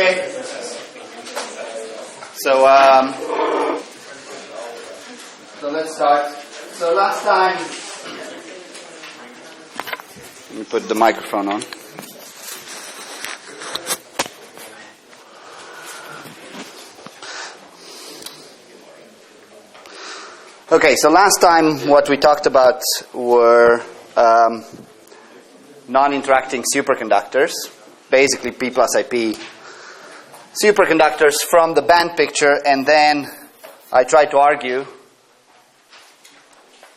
Okay. So let's start. So last time, let me put the microphone on. Okay, so last time what we talked about were non-interacting superconductors, basically P plus IP superconductors from the band picture, and then I tried to argue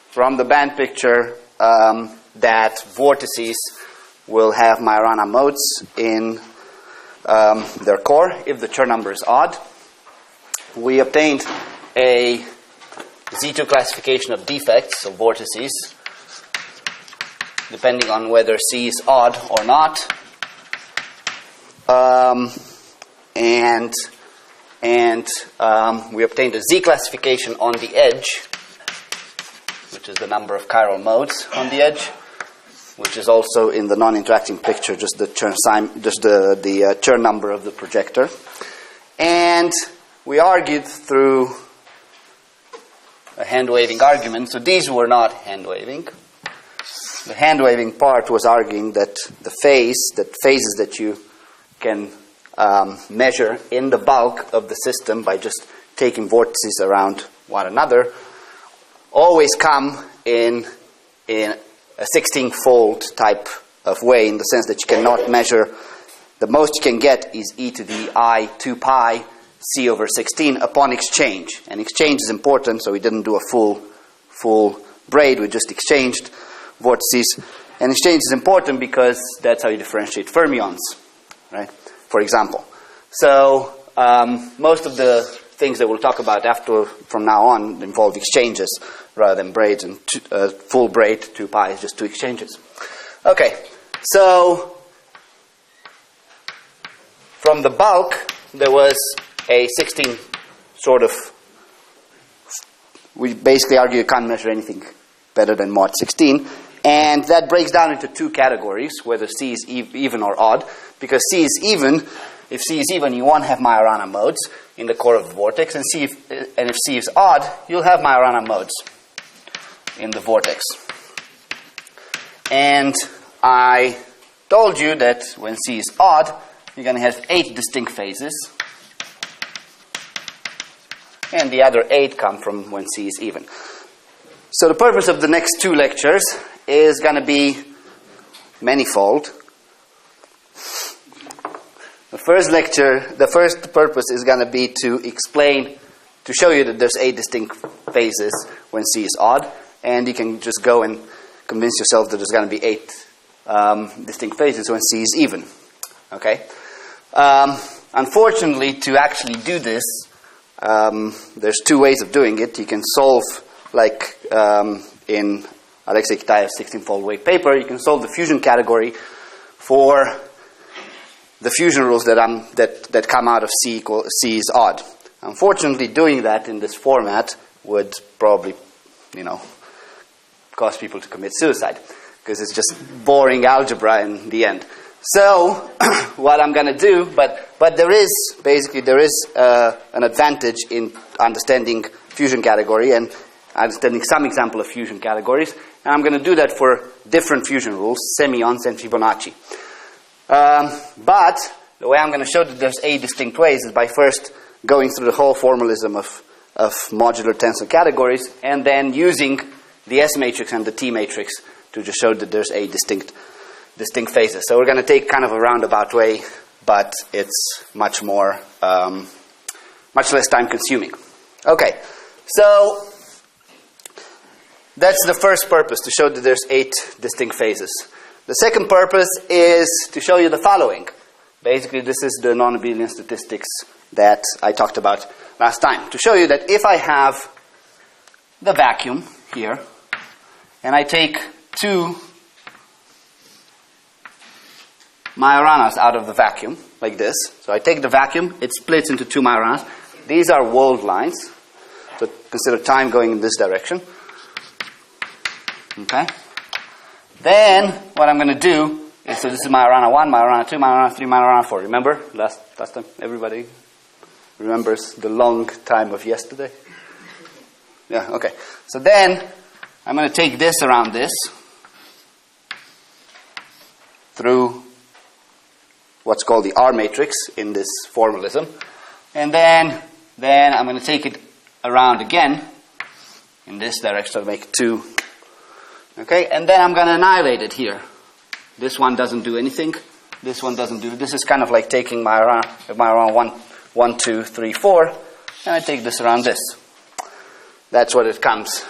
from the band picture that vortices will have Majorana modes in their core if the Chern number is odd. We obtained a Z2 classification of defects of vortices depending on whether C is odd or not. We obtained a Z classification on the edge, which is the number of chiral modes on the edge, which is also in the non-interacting picture, just the Chern number of the projector. And we argued through a hand-waving argument. So these were not hand-waving. The hand-waving part was arguing that the phases that you can measure in the bulk of the system by just taking vortices around one another always come in a 16-fold type of way, in the sense that you cannot measure. The most you can get is e to the I 2 pi C over 16 upon exchange. And exchange is important, so we didn't do a full braid, we just exchanged vortices. And exchange is important because that's how you differentiate fermions, right? For example. So most of the things that we'll talk about from now on involve exchanges rather than braids, and full braid 2 pi is just 2 exchanges. Okay, so from the bulk there was a 16 sort of, we basically argue you can't measure anything better than mod 16, and that breaks down into two categories, whether C is even or odd, because C is even. If C is even, you won't have Majorana modes in the core of the vortex, and if C is odd, you'll have Majorana modes in the vortex. And I told you that when C is odd, you're going to have 8 distinct phases, and the other 8 come from when C is even. So the purpose of the next 2 lectures is going to be manifold. The first purpose is going to be to show you that there's 8 distinct phases when C is odd, and you can just go and convince yourself that there's going to be 8 distinct phases when C is even. Okay? Unfortunately, to actually do this, there's 2 ways of doing it. You can solve, like in Alexei Kitaev's 16-fold wave paper, you can solve the fusion category for the fusion rules that come out of C is odd. Unfortunately, doing that in this format would probably, cause people to commit suicide, because it's just boring algebra in the end. So, what I'm going to do, but there is an advantage in understanding fusion category and understanding some example of fusion categories, and I'm going to do that for different fusion rules, semions and Fibonacci. But the way I'm going to show that there's 8 distinct ways is by first going through the whole formalism of modular tensor categories, and then using the S matrix and the T matrix to just show that there's 8 distinct phases. So we're going to take kind of a roundabout way, but it's much less time consuming. Okay, so that's the first purpose, to show that there's 8 distinct phases. The second purpose is to show you the following. Basically, this is the non-abelian statistics that I talked about last time. To show you that if I have the vacuum here, and I take 2 Majoranas out of the vacuum, like this. So I take the vacuum, it splits into 2 Majoranas. These are walled lines. So consider time going in this direction. Okay? Then, what I'm going to do So this is Majorana 1, Majorana 2, Majorana 3, Majorana 4. Remember last time? Everybody remembers the long time of yesterday? Yeah, okay. So then I'm going to take this around this through what's called the R matrix in this formalism. And then I'm going to take it around again in this direction to make 2. Okay, and then I'm going to annihilate it here. This one doesn't do anything. This one doesn't do. This is kind of like taking Majorana 1, 2, 3, 4, and I take this around this. That's what it comes.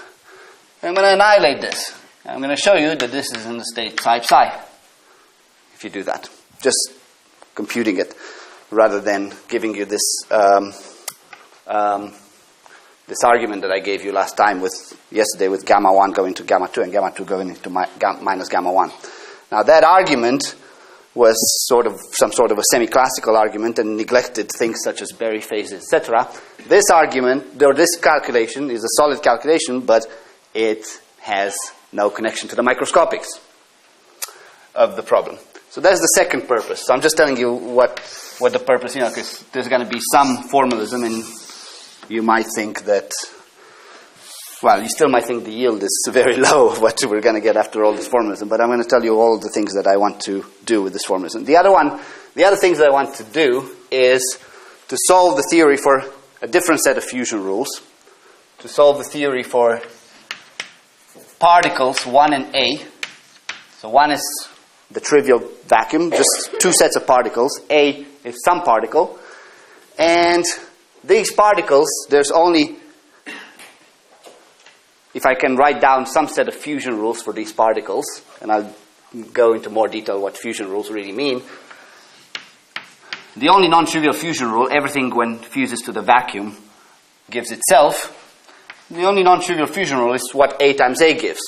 I'm going to annihilate this. I'm going to show you that this is in the state psi. If you do that, just computing it, rather than giving you this this argument that I gave you last time yesterday with gamma 1 going to gamma 2 and gamma 2 going into minus gamma 1. Now that argument was some sort of a semi-classical argument and neglected things such as Berry phases, etc. This argument, or this calculation, is a solid calculation, but it has no connection to the microscopics of the problem. So that's the second purpose. So I'm just telling you what the purpose, because there's going to be some formalism, and you might think that, well, you still might think the yield is very low of what we're going to get after all this formalism, but I'm going to tell you all the things that I want to do with this formalism. The other things that I want to do is to solve the theory for a different set of fusion rules, to solve the theory for particles 1 and A. So 1 is the trivial vacuum, just 2 sets of particles. A is some particle. And these particles, there's only, if I can write down some set of fusion rules for these particles, and I'll go into more detail what fusion rules really mean. The only non-trivial fusion rule, everything when fuses to the vacuum gives itself. The only non-trivial fusion rule is what A times A gives.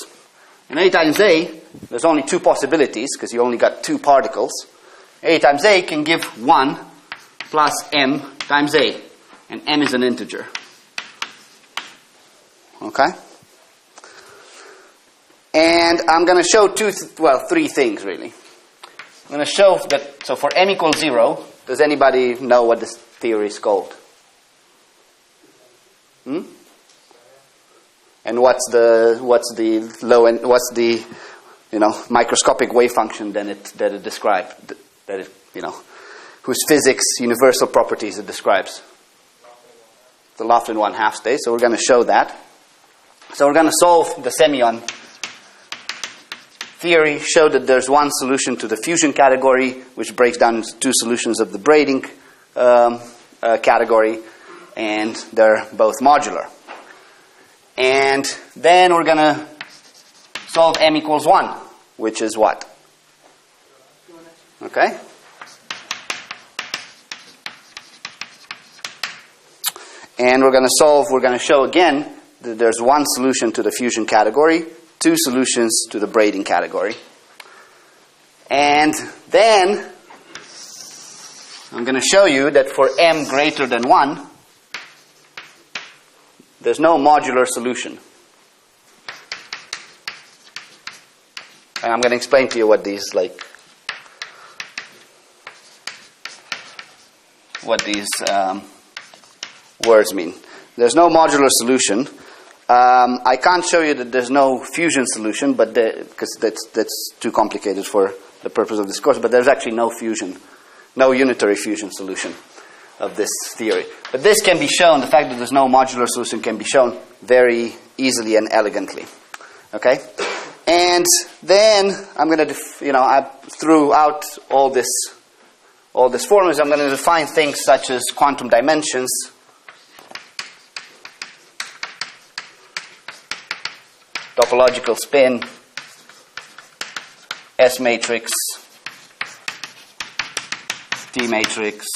In A times A, there's only 2 possibilities, because you only got 2 particles. A times A can give 1 plus M times A. And M is an integer. Okay? And I'm going to show 3 things, really. I'm going to show that, so for M equals 0, does anybody know what this theory is called? And what's the low end, what's the microscopic wave function that it describes, whose physics universal properties it describes? The Laughlin 1/2 state. So we're going to show that. So we're going to solve the semyon theory, show that there's one solution to the fusion category, which breaks down into 2 solutions of the braiding category, and they're both modular. And then we're going to solve M equals 1, which is what? Okay? And we're going to show again that there's one solution to the fusion category, 2 solutions to the braiding category. And then I'm going to show you that for M greater than 1, there's no modular solution. And I'm going to explain to you what these words mean. There's no modular solution. I can't show you that there's no fusion solution, but because that's too complicated for the purpose of this course. But there's actually no unitary fusion solution of this theory. But this can be shown. The fact that there's no modular solution can be shown very easily and elegantly. Okay, and then I'm going to, throughout all this formulas, I'm going to define things such as quantum dimensions, topological spin, S matrix, T matrix,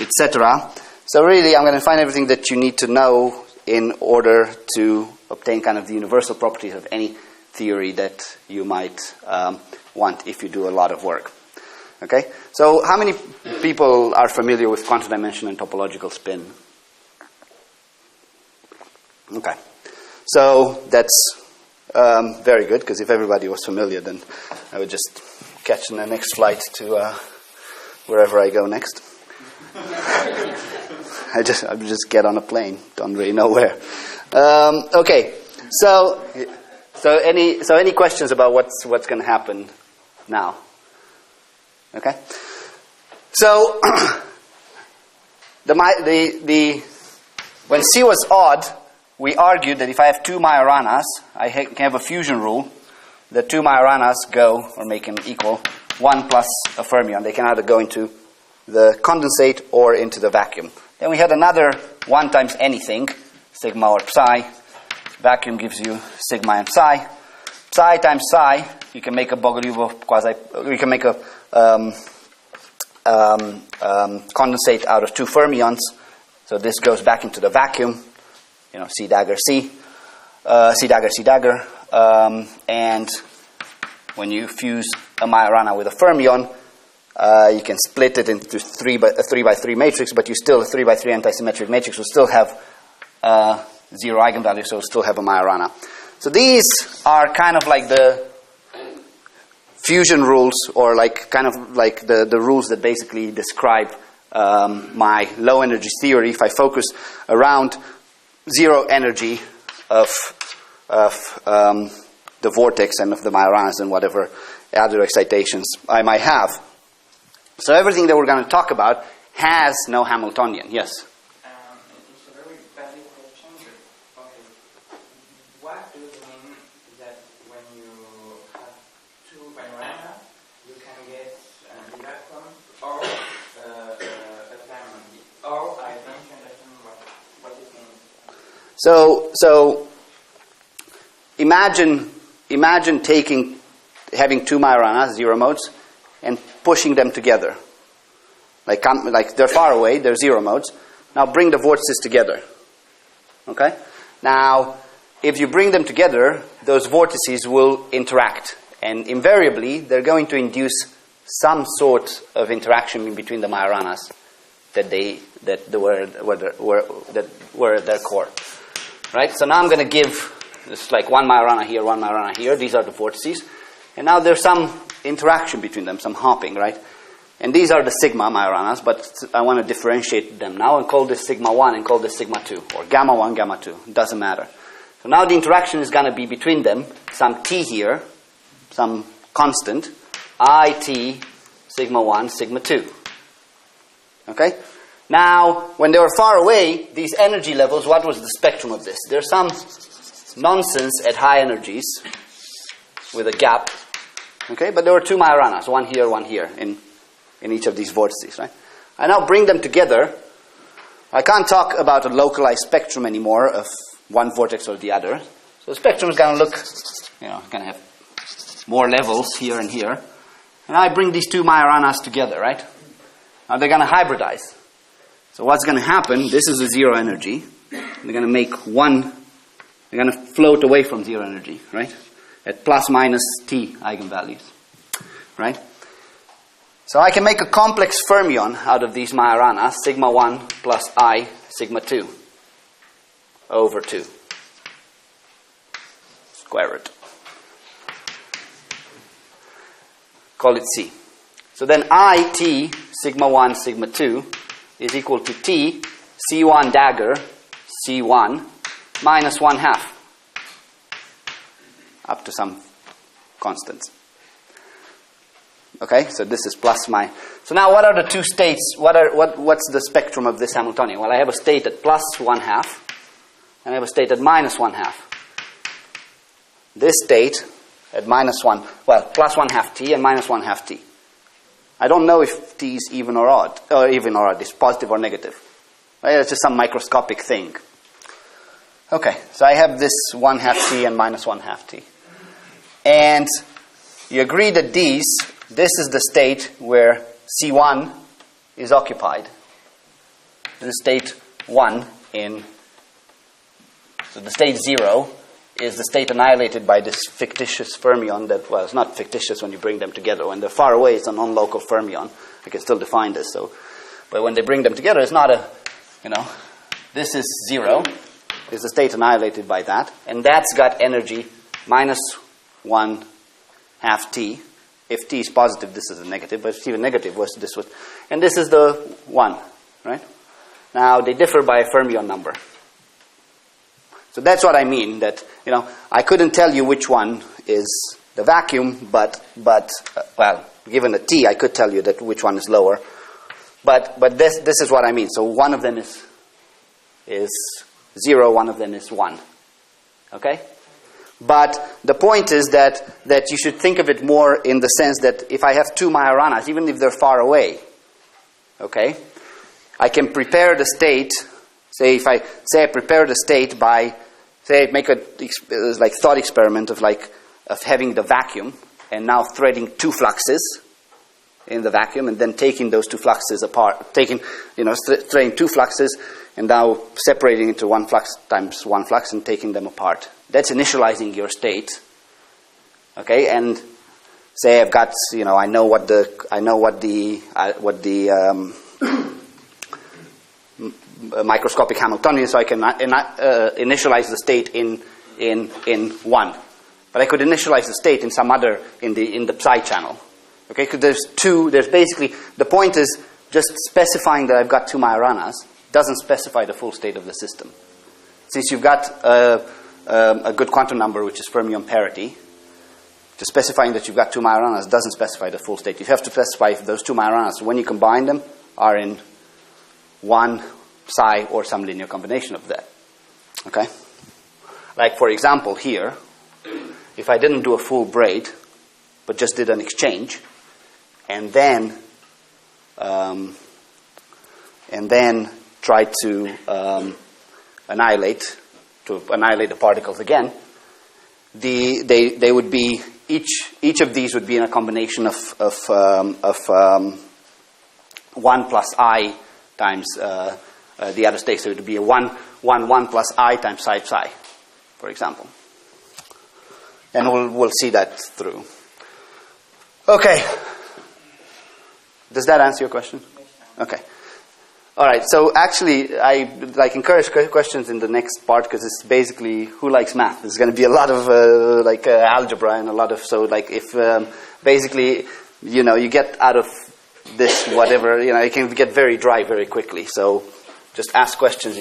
etc. So really, I'm going to define everything that you need to know in order to obtain kind of the universal properties of any theory that you might want if you do a lot of work. Okay? So how many people are familiar with quantum dimension and topological spin? Okay. So that's Very good, because if everybody was familiar, then I would just catch the next flight to wherever I go next. I would just get on a plane. Don't really know where. Okay, so any questions about what's going to happen now? Okay, so when C was odd, we argued that if I have two Majoranas, I can have a fusion rule. The two Majoranas go, or make them equal, 1 plus a fermion. They can either go into the condensate or into the vacuum. Then we had another 1 times anything, sigma or psi. Vacuum gives you sigma and psi. Psi times psi, you can make a Bogoliubov quasi. You can make a condensate out of two fermions. So this goes back into the vacuum. You know, C dagger C, C dagger C dagger, and when you fuse a Majorana with a fermion, you can split it into a 3 by 3 matrix, but you still, a 3 by 3 antisymmetric matrix will still have 0 eigenvalue, so it'll still have a Majorana. So these are kind of like the fusion rules, or like kind of like the rules that basically describe my low energy theory. If I focus around 0 energy of the vortex and of the Majoranas and whatever other excitations I might have. So everything that we're going to talk about has no Hamiltonian. Yes? It's a very basic question, but okay. What do you mean that when you have two Majoranas, you can get the vacuum or a diamond? Or I don't understand what it means. So imagine having two Majoranas, 0 modes, and pushing them together. Like they're far away, they're 0 modes. Now bring the vortices together. Okay? Now, if you bring them together, those vortices will interact. And invariably, they're going to induce some sort of interaction in between the Majoranas that were at their core. Right? So now I'm going to give this like one Majorana here, one Majorana here. These are the vortices. And now there's some interaction between them, some hopping, right? And these are the sigma Majoranas, but I want to differentiate them now and call this sigma 1 and call this sigma 2, or gamma 1, gamma 2. It doesn't matter. So now the interaction is going to be between them, some t here, some constant, it sigma 1, sigma 2. Okay? Now, when they were far away, these energy levels, what was the spectrum of this? There's some nonsense at high energies with a gap. Okay, but there were two Majoranas, one here, in each of these vortices, right? I now bring them together. I can't talk about a localized spectrum anymore of one vortex or the other. So the spectrum is going to look, going to have more levels here and here. And I bring these two Majoranas together, right? Now they're going to hybridize. So what's going to happen, this is a 0 energy. They're going to make they're going to float away from 0 energy, right? At plus minus t eigenvalues, right? So I can make a complex fermion out of these Majoranas, sigma 1 plus I, sigma 2, over 2. Square root. Call it C. So then IT, sigma 1, sigma 2, is equal to T, C1 dagger, C1, minus 1/2. Up to some constants. Okay, so this is plus my. So now, what are the two states? What's the spectrum of this Hamiltonian? Well, I have a state at plus 1/2, and I have a state at minus 1/2. This state at minus 1, well, plus 1/2 t and minus 1/2 t. I don't know if t is even or odd, it's positive or negative. Right? It's just some microscopic thing. Okay, so I have this 1/2 t and minus 1/2 t. And you agree that this is the state where C1 is occupied. This is state 1 so the state 0 is the state annihilated by this fictitious fermion that, well, it's not fictitious when you bring them together. When they're far away, it's a non-local fermion. I can still define this. But when they bring them together, it's not this is 0. Is the state annihilated by that, and that's got energy minus 1 half t. If t is positive, this is a negative, but if it's even negative, this was, and this is the 1, right? Now, they differ by a fermion number. So that's what I mean, that, I couldn't tell you which one is the vacuum, but well, given a t, I could tell you that which one is lower. But this is what I mean. So one of them is 0, one of them is 1. Okay? But the point is that you should think of it more in the sense that if I have two Majoranas, even if they're far away, okay, I can prepare the state. Say I prepare the state by, make a like thought experiment of having the vacuum and now threading two fluxes in the vacuum and then taking those two fluxes apart, threading two fluxes and now separating into one flux times one flux and taking them apart. That's initializing your state. Okay, and say I've got, I know what the microscopic Hamiltonian, so I can initialize the state in 1. But I could initialize the state in some other in the psi channel. Okay, because there's basically, the point is just specifying that I've got two Majoranas doesn't specify the full state of the system. Since you've got a good quantum number, which is fermion parity, just specifying that you've got two Majoranas doesn't specify the full state. You have to specify if those two Majoranas, when you combine them, are in one psi or some linear combination of that. Okay? Like, for example, here, if I didn't do a full braid, but just did an exchange, and then tried to annihilate the particles again, they would be each of these would be in a combination of 1 plus I times the other state. So it would be a 1 plus I times psi psi, for example. And we'll see that through. Okay. Does that answer your question? Okay. All right. So actually, I encourage questions in the next part because it's basically who likes math. There's going to be a lot of algebra and a lot of if basically you get out of this whatever it can get very dry very quickly. So just ask questions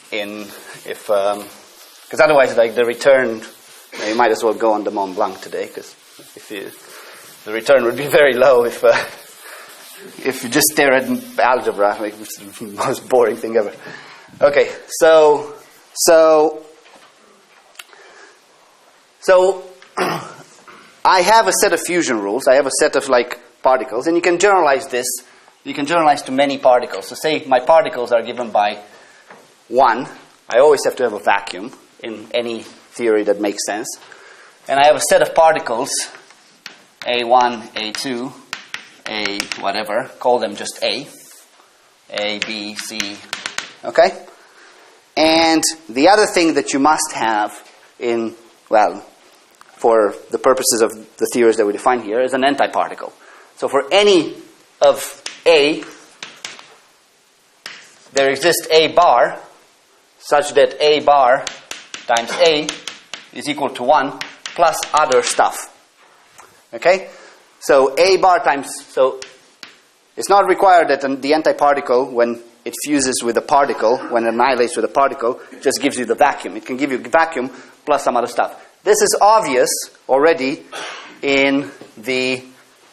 because otherwise the return you might as well go on the Mont Blanc today because the return would be very low if you just stare at algebra, it's the most boring thing ever. Okay, so I have a set of fusion rules. I have a set of particles, and you can generalize this. You can generalize to many particles. So say my particles are given by 1. I always have to have a vacuum in any theory that makes sense. And I have a set of particles, A1, A2, A whatever, call them just A, B, C, okay? And the other thing that you must have for the purposes of the theories that we define here is an antiparticle. So for any of A, there exists A bar such that A bar times A is equal to 1 plus other stuff. Okay? So A bar times, so it's not required that the antiparticle, when it fuses with a particle, when it annihilates with a particle, just gives you the vacuum. It can give you vacuum plus some other stuff. This is obvious already in the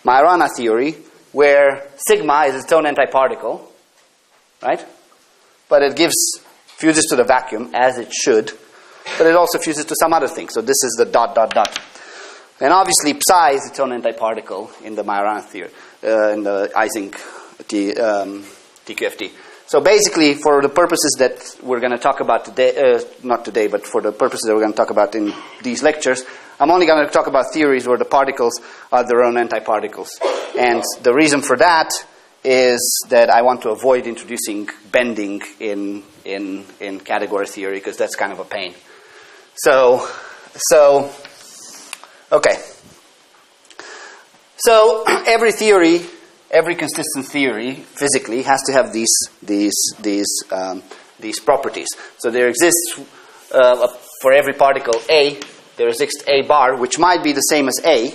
Majorana theory, where sigma is its own antiparticle, right? But it fuses to the vacuum, as it should, but it also fuses to some other thing. So this is the ... And obviously psi is its own antiparticle in the Majorana theory, in the Ising TQFT. So basically, for the purposes that we're going to talk about today, not today, but for the purposes that we're going to talk about in these lectures, I'm only going to talk about theories where the particles are their own antiparticles. And the reason for that is that I want to avoid introducing bending in category theory, because that's kind of a pain. So okay. So every theory, every consistent theory, physically, has to have these properties. So there exists for every particle A there exists A bar, which might be the same as A,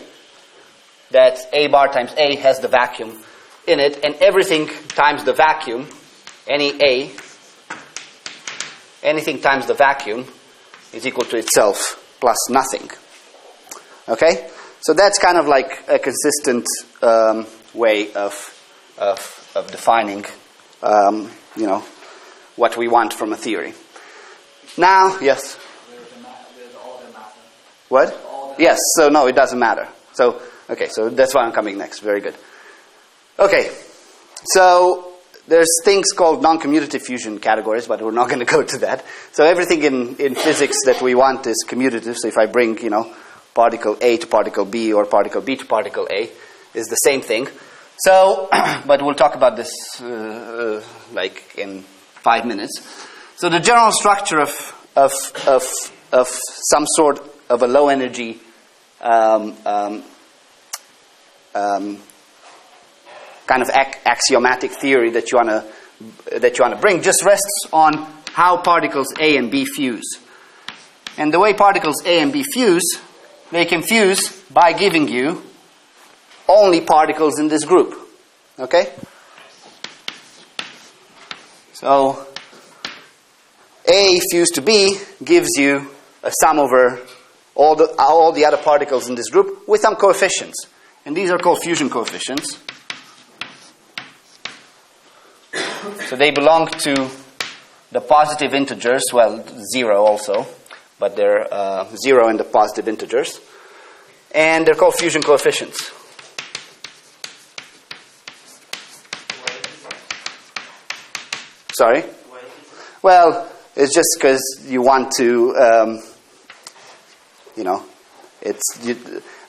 that A bar times A has the vacuum in it, and everything times the vacuum, anything times the vacuum is equal to itself plus nothing. Okay? So that's kind of like a consistent way of defining, what we want from a theory. Now, yes? There's all the matter. What? Yes, so no, it doesn't matter. So, okay, so that's why I'm coming next. Very good. Okay, so there's things called non-commutative fusion categories, but we're not going to go to that. So everything in physics that we want is commutative. So if I bring, particle A to particle B or particle B to particle A, is the same thing. So, but we'll talk about this like in 5 minutes. So the general structure of some sort of a low energy kind of axiomatic theory that you wanna bring just rests on how particles A and B fuse. And the way particles A and B fuse, they can fuse by giving you only particles in this group. Okay? So A fused to B gives you a sum over all the other particles in this group with some coefficients. And these are called fusion coefficients. So they belong to the positive integers, well, 0 also, but they're 0 in the positive integers. And they're called fusion coefficients. Sorry? Well, it's just because you want to,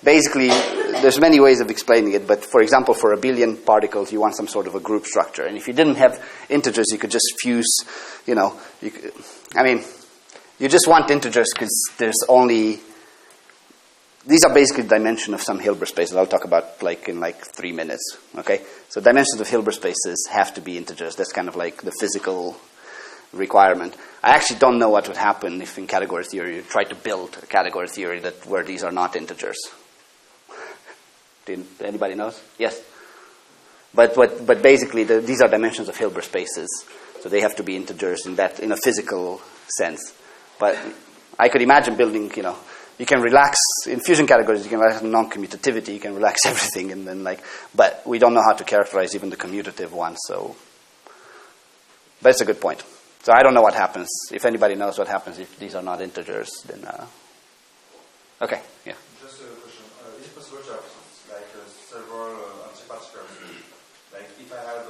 basically, there's many ways of explaining it, but for example, for a billion particles, you want some sort of a group structure. And if you didn't have integers, you could just fuse, you just want integers because there's only, these are basically the dimension of some Hilbert spaces. I'll talk about in 3 minutes, okay? So dimensions of Hilbert spaces have to be integers. That's kind of like the physical requirement. I actually don't know what would happen if in category theory you try to build a category theory where these are not integers. Anybody knows? Yes? But basically these are dimensions of Hilbert spaces. So they have to be integers in a physical sense. But I could imagine building, you can relax in fusion categories, you can relax non-commutativity, you can relax everything, and then but we don't know how to characterize even the commutative ones, so. But it's a good point. So I don't know what happens. If anybody knows what happens if these are not integers, then okay, yeah. Just a question. Is it possible to have several antiparticles? Like if I have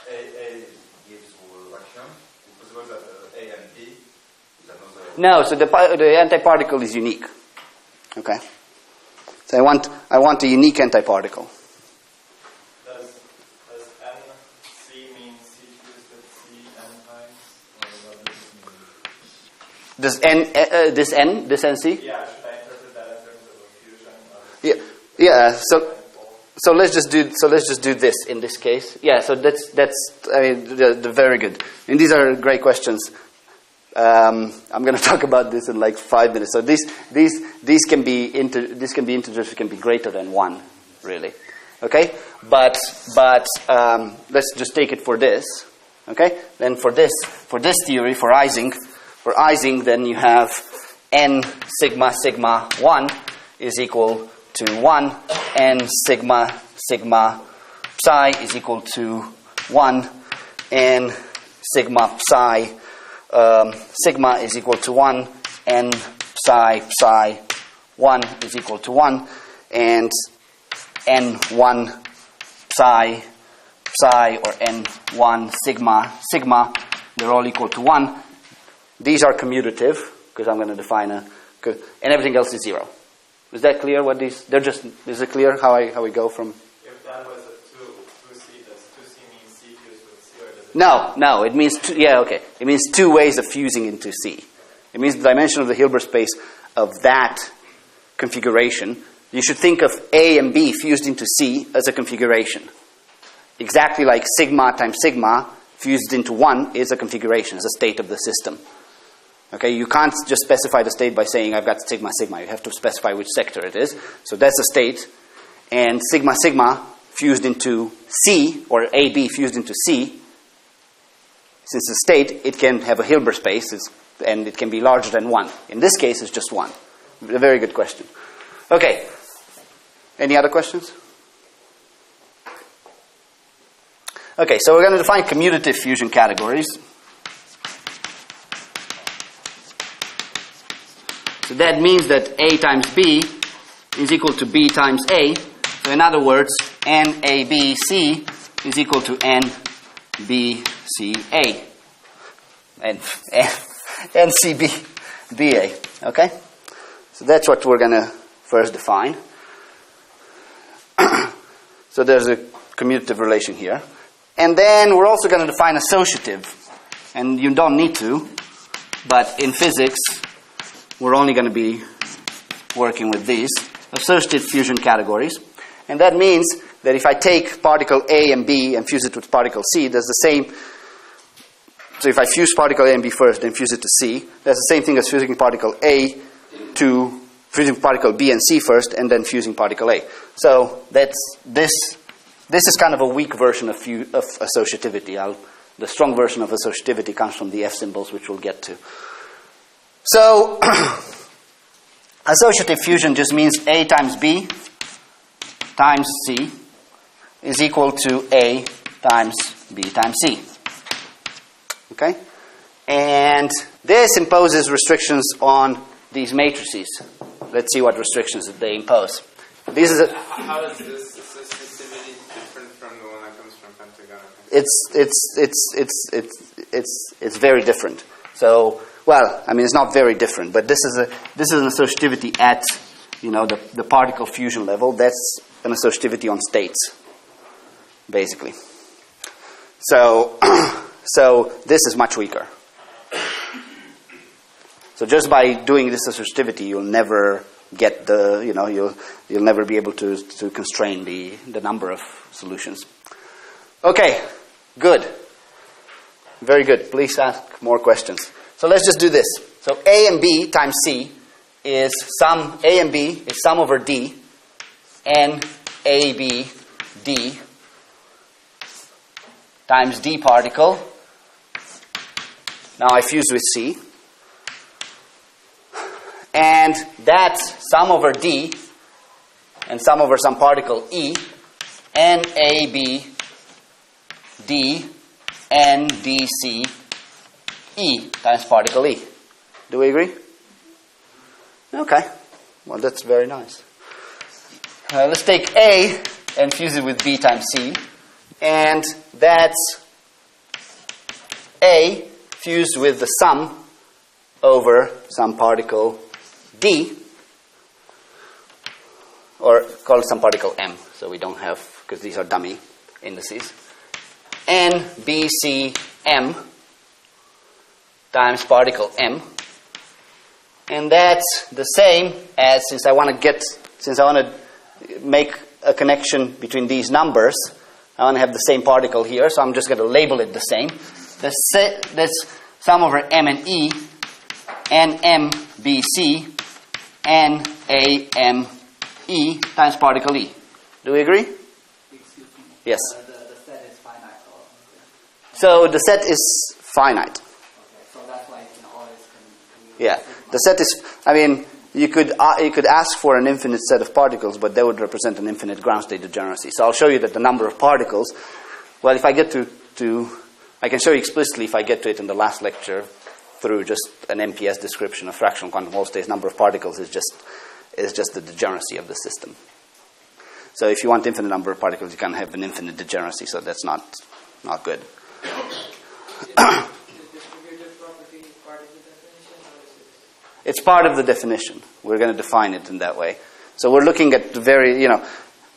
A gives a vacuum, is it possible that A and B is another? No, so the antiparticle is unique. Okay. So I want a unique antiparticle. Does NC mean C fused with C n times? Or what does it mean? Does this NC? Yeah, should I interpret that in terms of a fusion? Yeah. So let's just do this in this case. Yeah. So that's the very good. And these are great questions. I'm going to talk about this in 5 minutes. So these can be integers. It can be greater than 1, really. Okay. But let's just take it for this. Okay. Then for this theory for Ising, then you have n sigma 1 is equal to 1, n sigma psi is equal to 1, and sigma psi sigma is equal to 1, n psi 1 is equal to 1, and n1 psi or n1 sigma, they're all equal to 1. These are commutative, because I'm going to define and everything else is 0. Is that clear what these, is it clear how we go from? If that was a 2C, does 2C mean C fused with C, or does it? No, it means it means 2 ways of fusing into C. It means the dimension of the Hilbert space of that configuration. You should think of A and B fused into C as a configuration. Exactly like sigma times sigma fused into 1 is a configuration, is a state of the system. Okay, you can't just specify the state by saying I've got sigma sigma. You have to specify which sector it is. So that's the state. And sigma sigma fused into C, or AB fused into C, since the state, it can have a Hilbert space, and it can be larger than 1. In this case, it's just 1. A very good question. Okay. Any other questions? Okay, so we're going to define commutative fusion categories. So that means that A times B is equal to B times A. So in other words, NABC is equal to NBCA. And NCBA. Okay? So that's what we're going to first define. So there's a commutative relation here. And then we're also going to define associative. And you don't need to, but in physics, we're only going to be working with these associative fusion categories. And that means that if I take particle A and B and fuse it with particle C, there's the same. So if I fuse particle A and B first, then fuse it to C, that's the same thing as fusing particle A to fusing particle B and C first, and then fusing particle A. So that's this. This is kind of a weak version of associativity. The strong version of associativity comes from the F symbols, which we'll get to. So associative fusion just means A times B times C is equal to A times B times C. Okay? And this imposes restrictions on these matrices. Let's see what restrictions they impose. This is How is this associativity different from the one that comes from pentagon? It's very different. So, well, I mean, it's not very different, but this is an associativity at, the particle fusion level. That's an associativity on states, basically. So, so this is much weaker. So just by doing this associativity, you'll never get you'll never be able to constrain the number of solutions. Okay, good. Very good. Please ask more questions. So let's just do this. So A and B times C is sum, A and B is sum over D, N A B D times D particle. Now I fuse with C. And that's sum over D and sum over some particle E, N A B D N D C E times particle E. Do we agree? Okay. Well, that's very nice. Let's take A and fuse it with B times C. And that's A fused with the sum over some particle D, or call it some particle M, so we don't have, because these are dummy indices, N, B, C, M times particle M. And that's the same as, since I want to make a connection between these numbers, I want to have the same particle here, so I'm just going to label it the same. That's sum over M and E, N, M, B, C, N, A, M, E times particle E. Do we agree? Excuse me. Yes. The set is finite. So the set is finite. Okay, so that's why it can always Yeah. The set is, I mean, you could ask for an infinite set of particles, but that would represent an infinite ground state degeneracy. So I'll show you that the number of particles, well, if I get to I can show you explicitly if I get to it in the last lecture through just an MPS description of fractional quantum Hall states. Number of particles is just the degeneracy of the system. So if you want infinite number of particles, you can have an infinite degeneracy, so that's not good. It's part of the definition. We're going to define it in that way. So we're looking at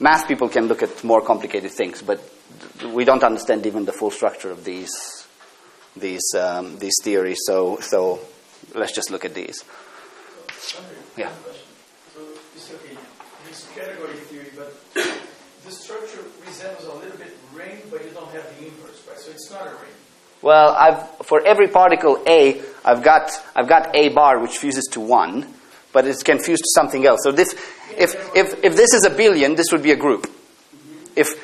math people can look at more complicated things, but we don't understand even the full structure of these theories. So let's just look at these. Yeah. So it's okay. It's category theory, but the structure resembles a little bit ring, but you don't have the inverse, right? So it's not a ring. Well, for every particle A, I've got A bar which fuses to 1, but it can fuse to something else. So this, if this is a billion, this would be a group. If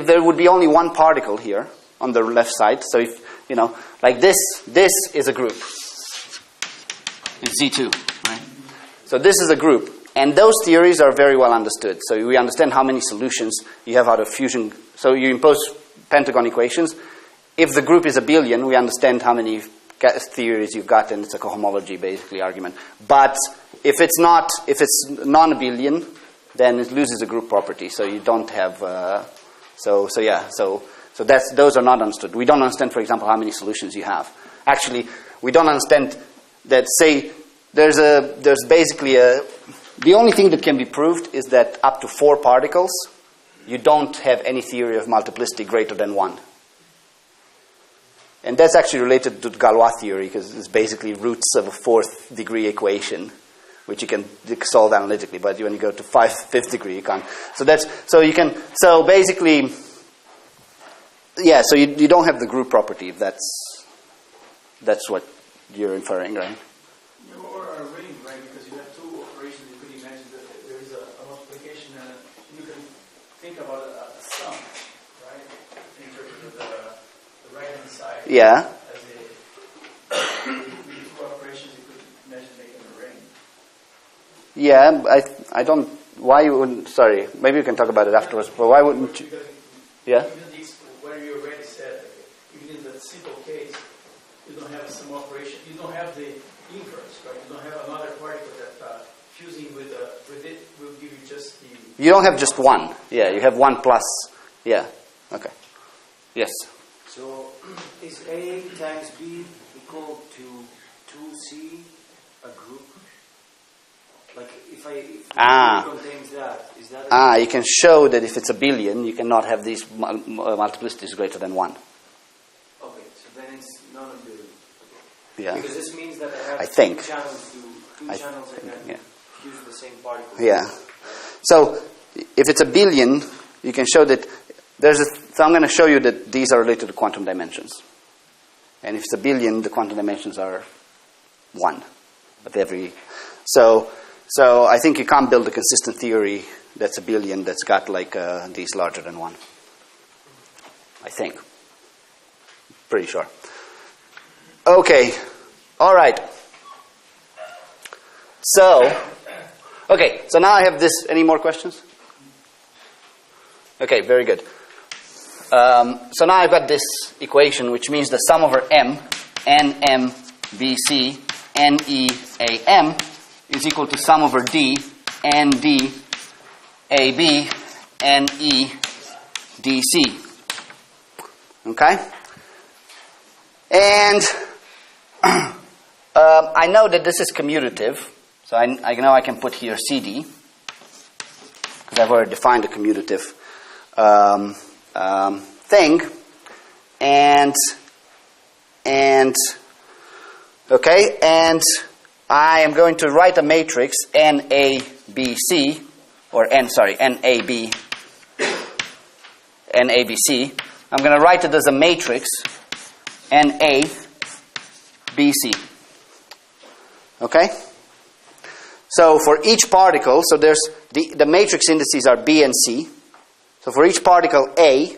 there would be only one particle here on the left side, so if like this is a group. It's Z2, right? So this is a group, and those theories are very well understood. So we understand how many solutions you have out of fusion. So you impose pentagon equations. If the group is a billion, we understand how many theories you've got, and it's a cohomology basically argument. But if it's non-billion, then it loses a group property. So you don't have. So those are not understood. We don't understand, for example, how many solutions you have. Actually, we don't understand that. Say there's basically the only thing that can be proved is that up to 4 particles, you don't have any theory of multiplicity greater than 1. And that's actually related to the Galois theory, because it's basically roots of a 4th degree equation, which you can solve analytically. But when you go to 5th degree, you can't. So basically, yeah. So you don't have the group property. If that's what you're inferring, right? Or a ring, right? Because you have 2 operations. You could imagine that there is a multiplication, and you can think about a sum, right? In terms of the right-hand side. Yeah. As a 2 operations, you could imagine making a ring. Yeah, I don't. Why you wouldn't? Sorry, maybe we can talk about it afterwards. But why wouldn't you? Even Yeah. where you already said, even in the simple case, you don't have some operation. You don't have the inverse, right? You don't have another particle that fusing with it will give you just the. You don't have just 1. Yeah, you have 1 plus. Yeah. Okay. Yes. So is A times B equal to 2C a group? Like if it contains that, is that a you can show that if it's a billion, you cannot have these multiplicities greater than 1. Okay, so then it's not a billion. Okay. Yeah. Because this means that I have I think. 2 channels that can fuse the same particle. Yeah. So if it's a billion, you can show that so I'm going to show you that these are related to quantum dimensions. And if it's a billion, the quantum dimensions are 1 of every. So I think you can't build a consistent theory that's a billion that's got like these larger than 1. I think. Pretty sure. Okay. All right. So now I have this. Any more questions? Okay, very good. So now I've got this equation, which means the sum over M, N, B, C, N, E, A, M, is equal to sum over D, N, D, A, B, N, E, D, C. Okay? And I know that this is commutative, so I know I can put here CD, because I've already defined a commutative thing, and I am going to write a matrix NABC, or NABC. I'm going to write it as a matrix NABC. Okay? So for each particle, so there's the matrix indices are B and C. So for each particle A,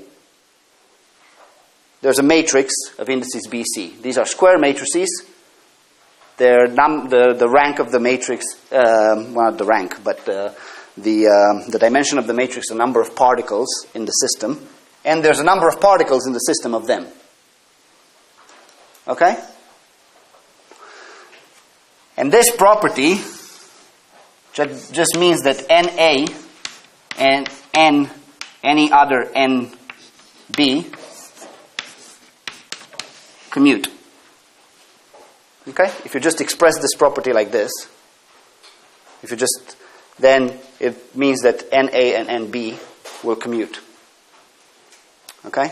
there's a matrix of indices BC. These are square matrices. They're the rank of the matrix, well, not the rank, but the dimension of the matrix, the number of particles in the system. And there's a number of particles in the system of them. Okay? And this property just means that NA and any other NB commute. Okay? If you just express this property like this, then it means that NA and NB will commute. Okay?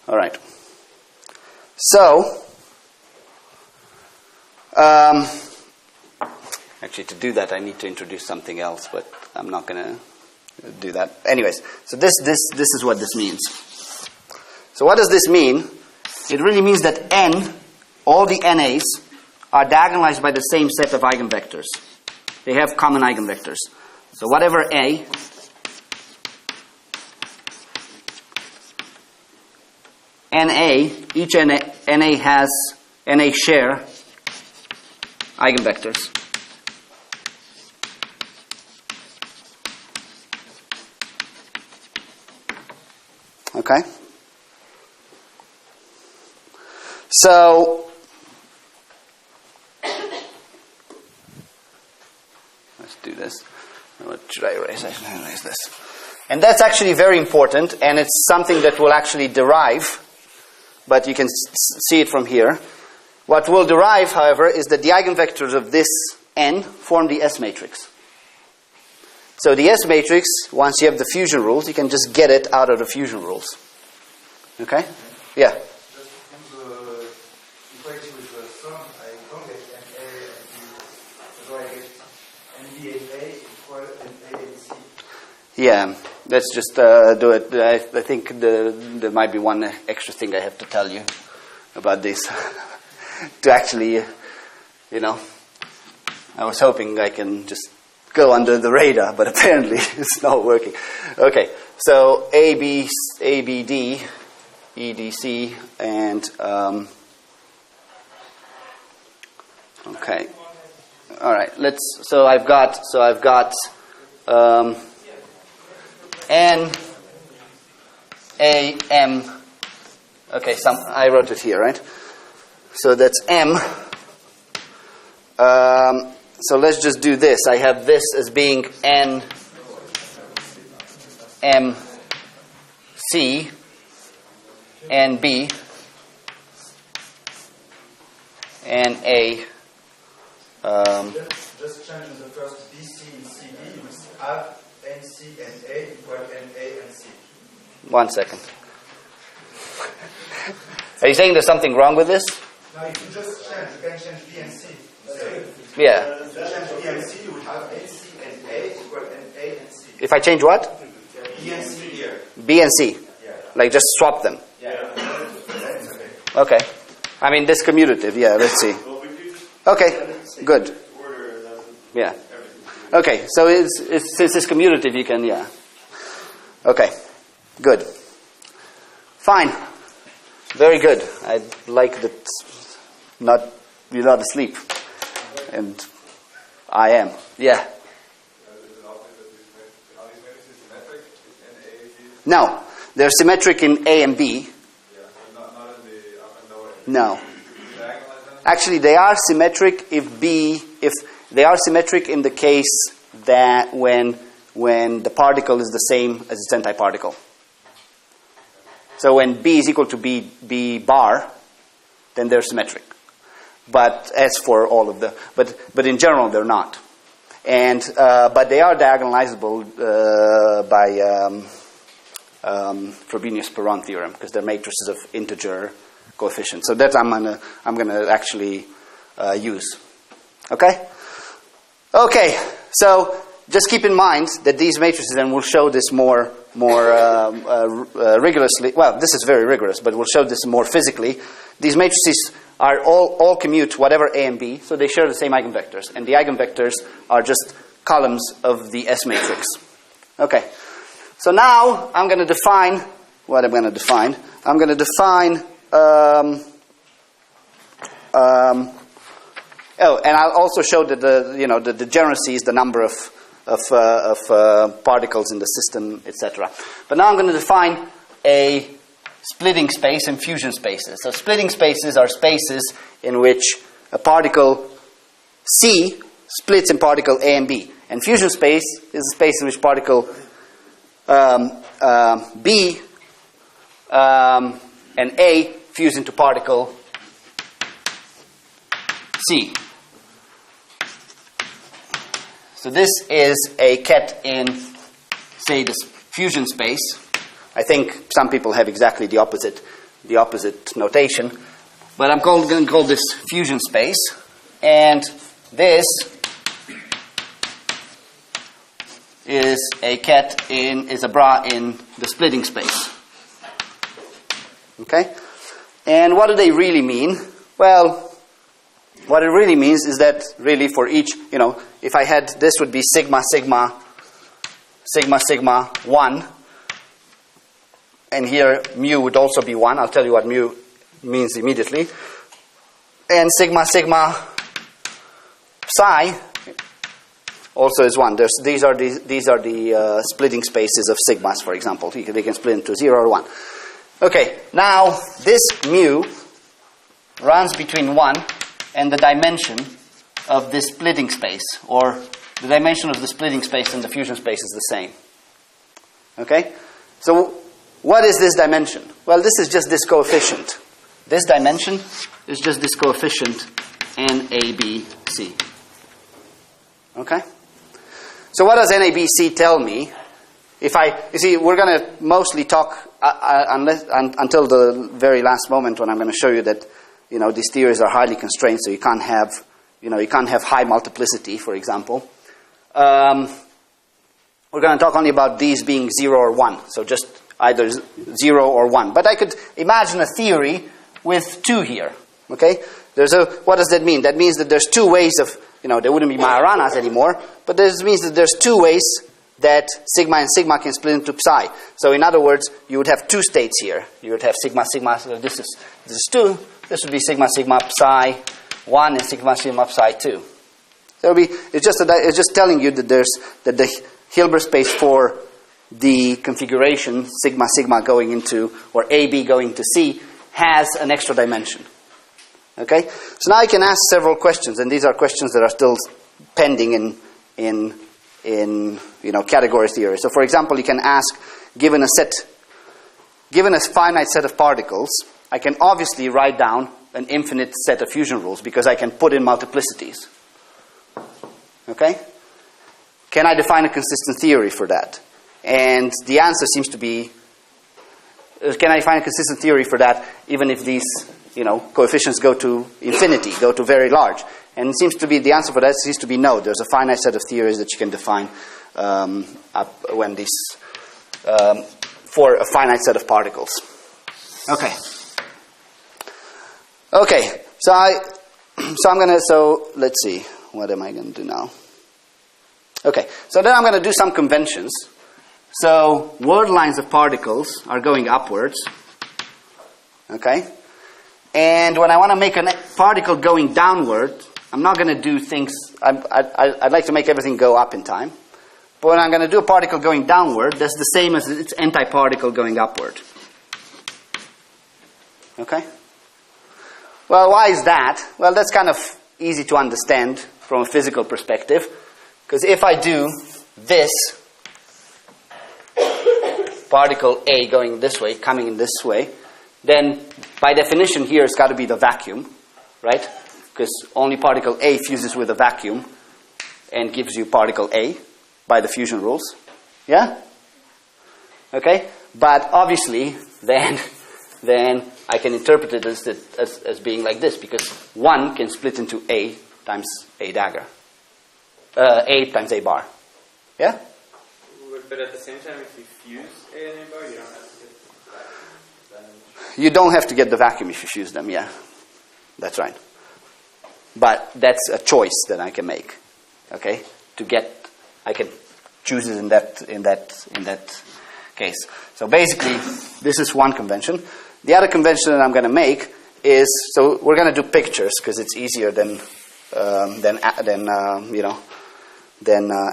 All right. So, Actually, to do that, I need to introduce something else, but I'm not going to do that. Anyways, so this is what this means. So what does this mean? It really means that n, all the NAs, are diagonalized by the same set of eigenvectors. They have common eigenvectors. So whatever A, NA, each NA has NA share eigenvectors. Okay? So, let's do this. What should I erase? I should erase this. And that's actually very important, and it's something that will actually derive, but you can see it from here. What will derive, however, is that the eigenvectors of this n form the S matrix. So the S matrix, once you have the fusion rules, you can just get it out of the fusion rules. Okay? Yeah? Just from the equation with the sum, I don't get NA and B. So I get NB and A equal NA and C. Yeah, let's just do it. I think there might be one extra thing I have to tell you about this. To actually, I was hoping I can just go under the radar, but apparently it's not working. Okay, so ABD, EDC, and okay. All right. So I've got N A M. Okay, I wrote it here, right? So that's M. So let's just do this. I have this as being N M C N B N A. Just changing the first BC and CD, you must have NC and A equal NA and C. 1 second. Are you saying there's something wrong with this? Now, if you just change, you can change B and C. Yeah. If you change B and C, you would have NC and A equal NA and C. If I change what? B and C here. B and C. Yeah. Like just swap them. Yeah. That's okay. Okay. I mean, this commutative. Yeah, let's see. Okay, good. Yeah. Okay, so since it's commutative, you can, yeah. Okay, good. Fine. Very good. I like that you're not asleep. And I am. Yeah. No, they're symmetric in A and B. No. Actually, they are symmetric if they are symmetric in the case that when the particle is the same as its antiparticle. So when B is equal to B bar, then they're symmetric. But as for all of but in general they're not. And but they are diagonalizable by Frobenius-Perron theorem because they're matrices of integer coefficients. So that I'm gonna actually use. Okay? Okay. So just keep in mind that these matrices, and we'll show this more rigorously. Well, this is very rigorous, but we'll show this more physically. These matrices are all commute whatever A and B, so they share the same eigenvectors, and the eigenvectors are just columns of the S matrix. Okay. So now I'm going to define what I'm going to define. I'm going to define. And I'll also show that the degeneracy is the number of particles in the system, etc. But now I'm going to define a splitting space and fusion spaces. So splitting spaces are spaces in which a particle C splits in particle A and B, and fusion space is a space in which particle B and A fuse into particle C. So this is a ket in, say, this fusion space. I think some people have exactly the opposite notation, but I'm going to call this fusion space, and this is a ket is a bra in the splitting space. Okay? And what do they really mean? Well, what it really means is that really for each, if I had, this would be sigma, sigma, sigma, sigma, 1. And here mu would also be 1. I'll tell you what mu means immediately. And sigma, sigma, psi also is 1. These are the splitting spaces of sigmas, for example. They can split into 0 or 1. Okay, now this mu runs between 1 and the dimension of this splitting space, or the dimension of the splitting space and the fusion space is the same. Okay? So what is this dimension? Well, this is just this coefficient. This dimension is just this coefficient NABC. Okay? So what does NABC tell me? You see, we're going to mostly talk until the very last moment when I'm going to show you that, these theories are highly constrained, so you can't have high multiplicity, for example. We're going to talk only about these being 0 or 1, so just either 0 or 1. But I could imagine a theory with 2 here. Okay? What does that mean? That means that there's 2 ways of, there wouldn't be Majorana's anymore, but this means that there's 2 ways that sigma and sigma can split into psi. So in other words, you would have 2 states here. You would have sigma, sigma, so this is 2. This would be sigma, sigma, psi 1 and sigma, sigma, psi 2. So it's just telling you that the Hilbert space for the configuration sigma, sigma going into, or AB going to C, has an extra dimension. Okay? So now I can ask several questions, and these are questions that are still pending in category theory. So for example, you can ask, given a finite set of particles, I can obviously write down an infinite set of fusion rules because I can put in multiplicities. Okay? Can I define a consistent theory for that? And the answer seems to be, can I find a consistent theory for that even if these, coefficients go to infinity, go to very large? And it seems to be, the answer for that seems to be no. There's a finite set of theories that you can define for a finite set of particles. Okay. Okay. So let's see. What am I going to do now? Okay. So then I'm going to do some conventions. So word lines of particles are going upwards. Okay. And when I want to make a particle going downward, I'm not going to do things, I'd like to make everything go up in time. But when I'm going to do a particle going downward, that's the same as its antiparticle going upward. Okay? Well, why is that? Well, that's kind of easy to understand from a physical perspective. Because if I do this particle A going this way, coming in this way, then by definition here it's got to be the vacuum, right? Because only particle A fuses with a vacuum and gives you particle A by the fusion rules. Yeah? Okay? But obviously, then I can interpret it as being like this, because 1 can split into A times A dagger. A times A bar. Yeah? But at the same time, if you fuse A and A bar, you don't have to get that. You don't have to get the vacuum if you fuse them, yeah. That's right. But that's a choice that I can make. Okay? I can choose it in that case. So basically, this is one convention. The other convention that I'm going to make is, so we're going to do pictures because it's easier than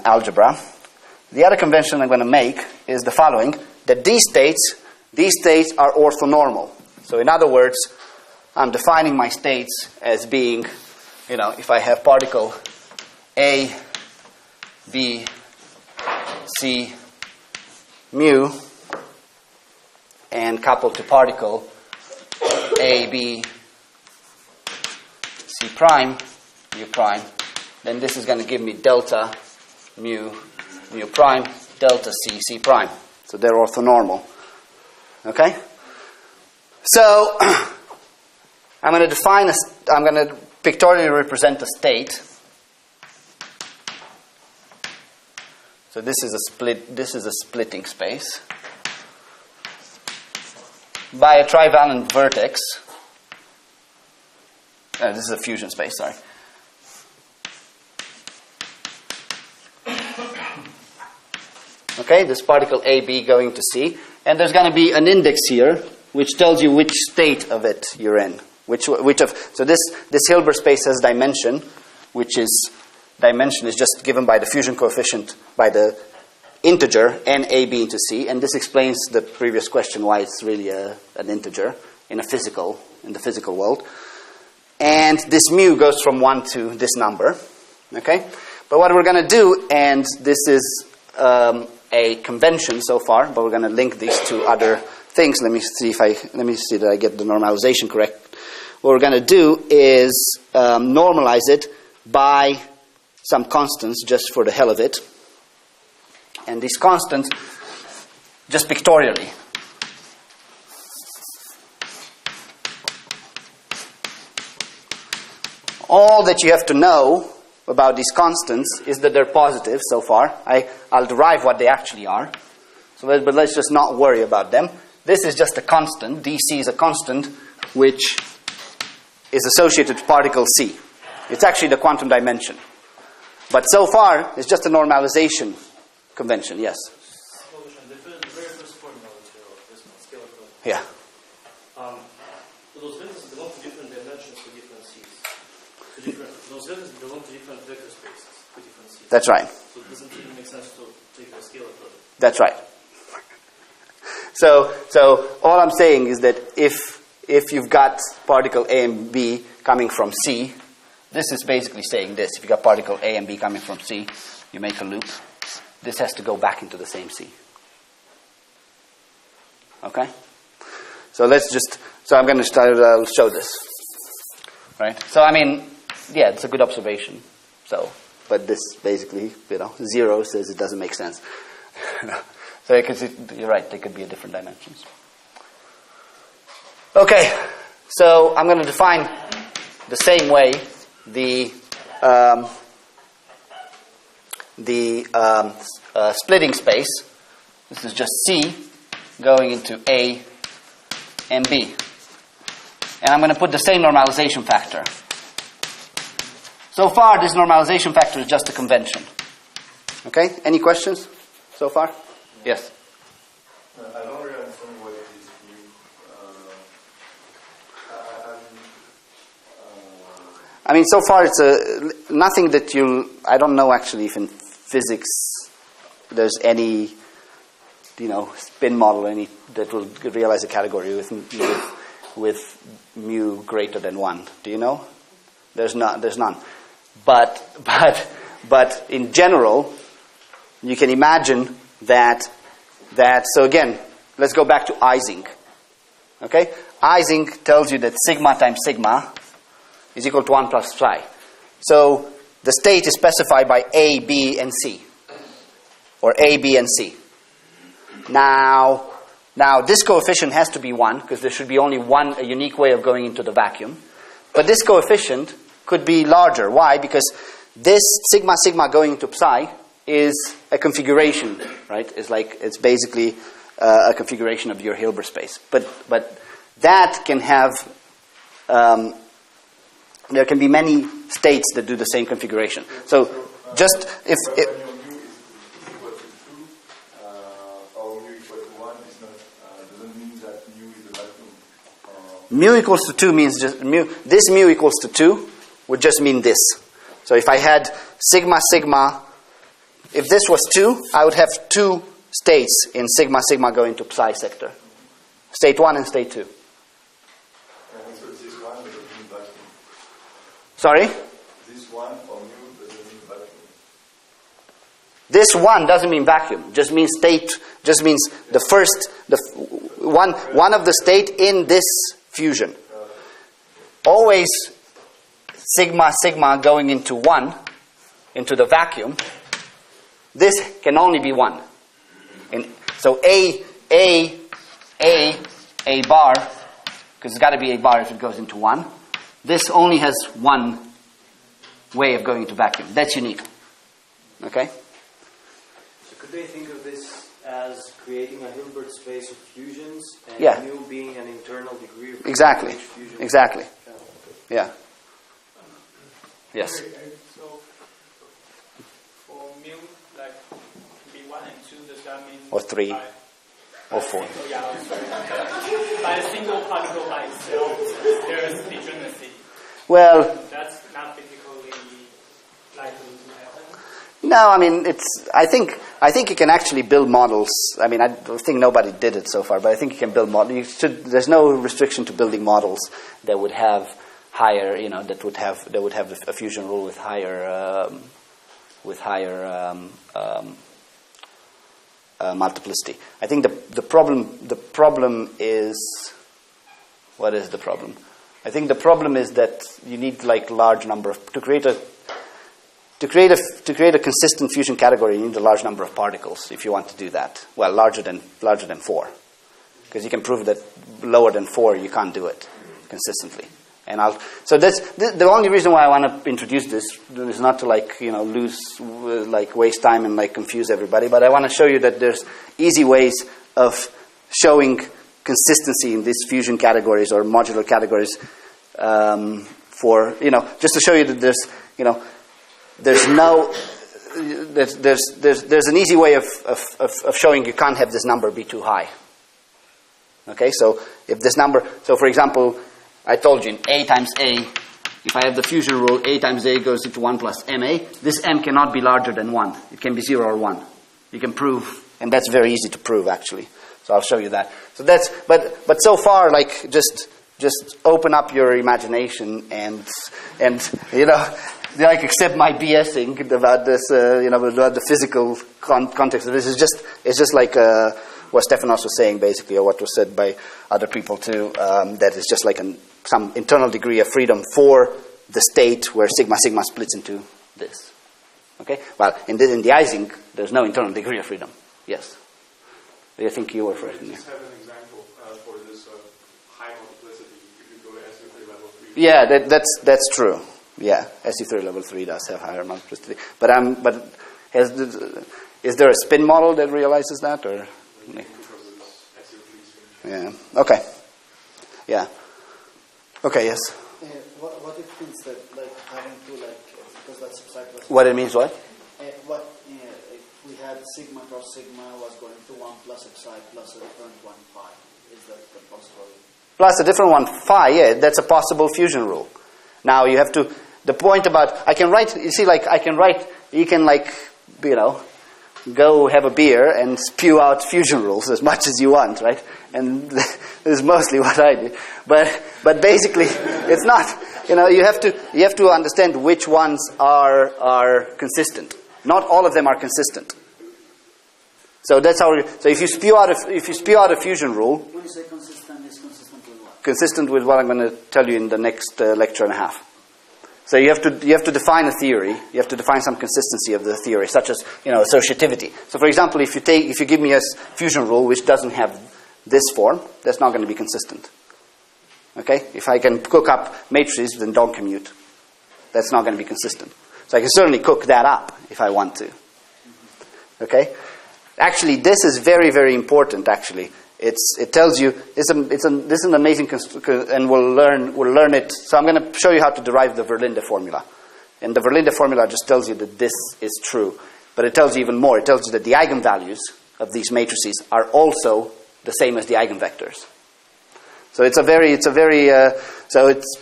algebra. The other convention I'm going to make is the following: that these states are orthonormal. So in other words, I'm defining my states as being, if I have particle A, B, C, mu, and coupled to particle A, B, C prime, mu prime, then this is going to give me delta mu, mu prime, delta C, C prime. So they're orthonormal. Okay? So I'm going to pictorially represent a state. So this is a splitting space by a trivalent vertex. This is a fusion space, sorry. Okay, this particle AB going to C, and there's going to be an index here which tells you which state of it you're in. So this Hilbert space has dimension, which is dimension is just given by the fusion coefficient by the integer NAB into C, and this explains the previous question why it's really an integer in the physical world. And this mu goes from 1 to this number. Okay, but what we're going to do, and this is a convention so far, but we're going to link these two other things. Let me see that I get the normalization correct. What we're going to do is normalize it by some constants just for the hell of it. And these constants, just pictorially. All that you have to know about these constants is that they're positive so far. I'll derive what they actually are. But let's just not worry about them. This is just a constant. dC is a constant which is associated with particle C. It's actually the quantum dimension. But so far, it's just a normalization convention, yes? The very first formula of this scalar code. Yeah. Those vectors belong to different dimensions for different C's. Those vectors belong to different vector spaces for different C's. That's right. So it doesn't really make sense to take a scalar product. That's right. So all I'm saying is that if you've got particle A and B coming from C, this is basically saying this. If you've got particle A and B coming from C, you make a loop. This has to go back into the same C. Okay? So I'm going to start, I'll show this. Right? So, I mean, yeah, it's a good observation. So, but this basically, 0 says it doesn't make sense. So, because you're right, they could be at different dimensions. Okay, so I'm going to define the same way the splitting space. This is just C going into A and B. And I'm going to put the same normalization factor. So far, this normalization factor is just a convention. Okay, any questions so far? Yes? I don't really understand what it is I mean, so far it's nothing that I don't know actually if in physics there's any, spin model that will realize a category with mu greater than 1. Do you know? There's none. But in general, you can imagine that so again, let's go back to Ising. Okay? Ising tells you that sigma times sigma is equal to 1 plus psi. So the state is specified by A, B, and C. Or A, B, and C. Now this coefficient has to be 1, because there should be only a unique way of going into the vacuum. But this coefficient could be larger. Why? Because this sigma going into psi is a configuration, right? It's basically a configuration of your Hilbert space. But that can have there can be many states that do the same configuration. So just if mu is equal to 2 or mu equal to 1 is not doesn't mean that mu is a vacuum. mu equals to 2 means just this mu equals to 2 would just mean this. So if I had sigma, if this was 2, I would have 2 states in sigma going to psi sector. State 1 and state 2. So this one doesn't mean vacuum. Sorry? This one for mu doesn't mean vacuum. This 1 doesn't mean vacuum. Just means state. Just means the first, one of the state in this fusion. Always sigma going into 1, into the vacuum. This can only be 1. And so A bar, because it's got to be A bar if it goes into 1. This only has 1 way of going into vacuum. That's unique. Okay? Could they think of this as creating a Hilbert space of fusions and Yeah. mu being an internal degree of Exactly. each fusion? Exactly. Yeah. Yeah. Yes. Okay, so for mu, like B1 and 2, does that mean? Or 3. by- Or 4. Oh, yeah, I'm sorry. By a single particle by itself, there is degeneracy. Well, That's not typically likely to happen. no, I mean I think you can actually build models. I mean, I don't think nobody did it so far, but I think you can build models. There's no restriction to building models that would have higher, that would have a fusion rule with higher multiplicity. I think the problem is, what is the problem? I think the problem is that you need like large number of to create a consistent fusion category. You need a large number of particles if you want to do that. Well, larger than 4, because you can prove that lower than 4 you can't do it consistently. So that's the only reason why I want to introduce this is not to waste time and confuse everybody, but I want to show you that there's easy ways of showing consistency in these fusion categories or modular categories just to show you that there's an easy way of showing you can't have this number be too high. Okay, so if this number, for example, I told you in A times A, if I have the fusion rule, A times A goes into 1 plus MA, this M cannot be larger than 1. It can be 0 or 1. You can prove, and that's very easy to prove actually. So I'll show you that. So that's, but so far, just open up your imagination and accept my BSing about this, about the physical context of this. It's just like what Stefanos was saying, basically, or what was said by other people too. That is just like some internal degree of freedom for the state where sigma splits into this. Okay. Well, in the Ising, there's no internal degree of freedom. Yes. I think you were first. Just have an example for this high multiplicity. If you go to SU3 level 3. Yeah, that's true. Yeah, SU3 level 3 does have higher multiplicity. But is there a spin model that realizes that, or? Yeah. Okay. Yeah. Okay. Yes. What it means that having to because that's subcyclist. What it means? What? If we had sigma cross sigma was going to 1 plus psi plus a different 1 phi. Is that the possibility? Plus a different 1 phi. Yeah, that's a possible fusion rule. Now you have to. The point about I can write. You see, I can write. You can go have a beer and spew out fusion rules as much as you want, right? And this is mostly what I do. But basically, it's not. You have to understand which ones are consistent. Not all of them are consistent. So that's how. So if you spew out a fusion rule. When you say consistent, is consistent with what? Consistent with what I'm going to tell you in the next lecture and a half. So you have to define a theory. You have to define some consistency of the theory, such as associativity. So, for example, if you give me a fusion rule which doesn't have this form, that's not going to be consistent. Okay, if I can cook up matrices, then don't commute. That's not going to be consistent. So I can certainly cook that up if I want to. Okay, actually, this is very, very important. Actually, it tells you this is an amazing and we'll learn it. So I'm going to show you how to derive the Verlinde formula, and the Verlinde formula just tells you that this is true, but it tells you even more. It tells you that the eigenvalues of these matrices are also the same as the eigenvectors. So it's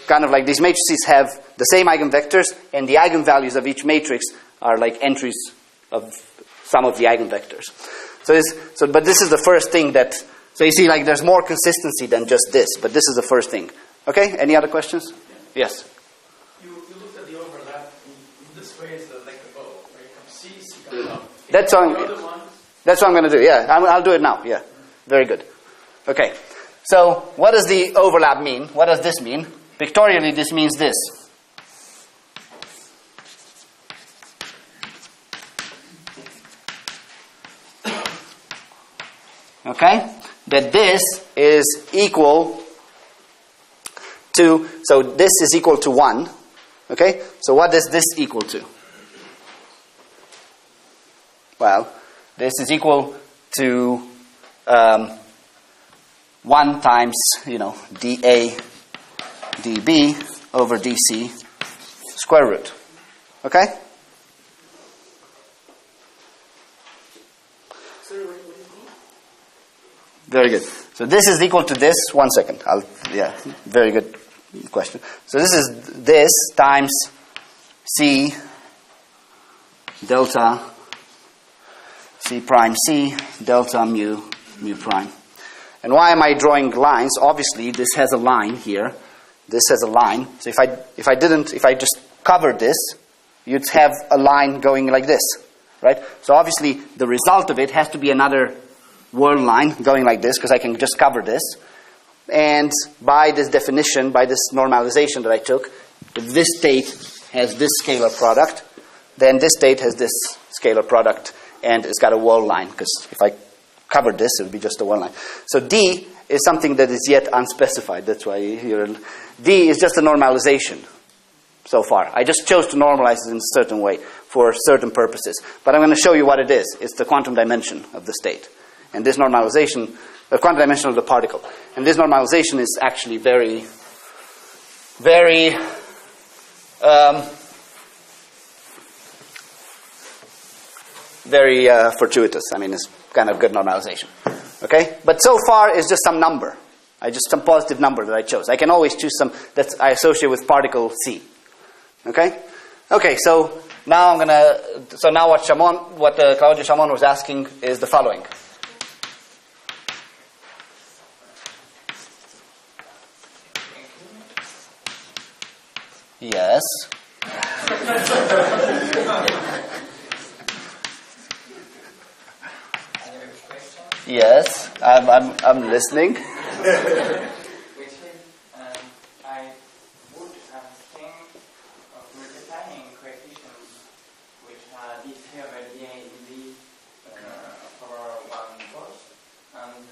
kind of like these matrices have the same eigenvectors, and the eigenvalues of each matrix are like entries of some of the eigenvectors. But this is the first thing that. So you see, there's more consistency than just this, but this is the first thing. Okay, any other questions? Yeah. Yes. You looked at the overlap in this way, it's like a bow, right? Come C comes up. That's what I'm going to do, yeah. I'll do it now, yeah. Very good. Okay, so what does the overlap mean? What does this mean? Pictorially, this means this. Okay? That this is equal to, so this is equal to 1. Okay? So what is this equal to? Well, this is equal to 1 times, dA dB over dC square root. Okay? Very good. So this is equal to this. 1 second. Very good question. So this is this times C delta C prime C delta mu prime. And why am I drawing lines? Obviously, this has a line here. This has a line. So if I just covered this, you'd have a line going like this, right? So obviously, the result of it has to be another whirl line going like this, because I can just cover this. And by this definition, by this normalization that I took, if this state has this scalar product, then this state has this scalar product, and it's got a whirl line, because if I covered this, it would be just a whirl line. So D is something that is yet unspecified. That's why D is just a normalization so far. I just chose to normalize it in a certain way for certain purposes. But I'm going to show you what it is. It's the quantum dimension of the state. And this normalization, the quantum dimension of the particle. And this normalization is actually very, very fortuitous. I mean, it's kind of good normalization. Okay? But so far, it's just some number. Some positive number that I chose. I can always choose some that I associate with particle C. Okay? Okay, so now what Claudio Chamon was asking is the following. Yes. Yes, I'm listening. Which is, I would think of multiplying coefficients which are dc over dA dB for one force, and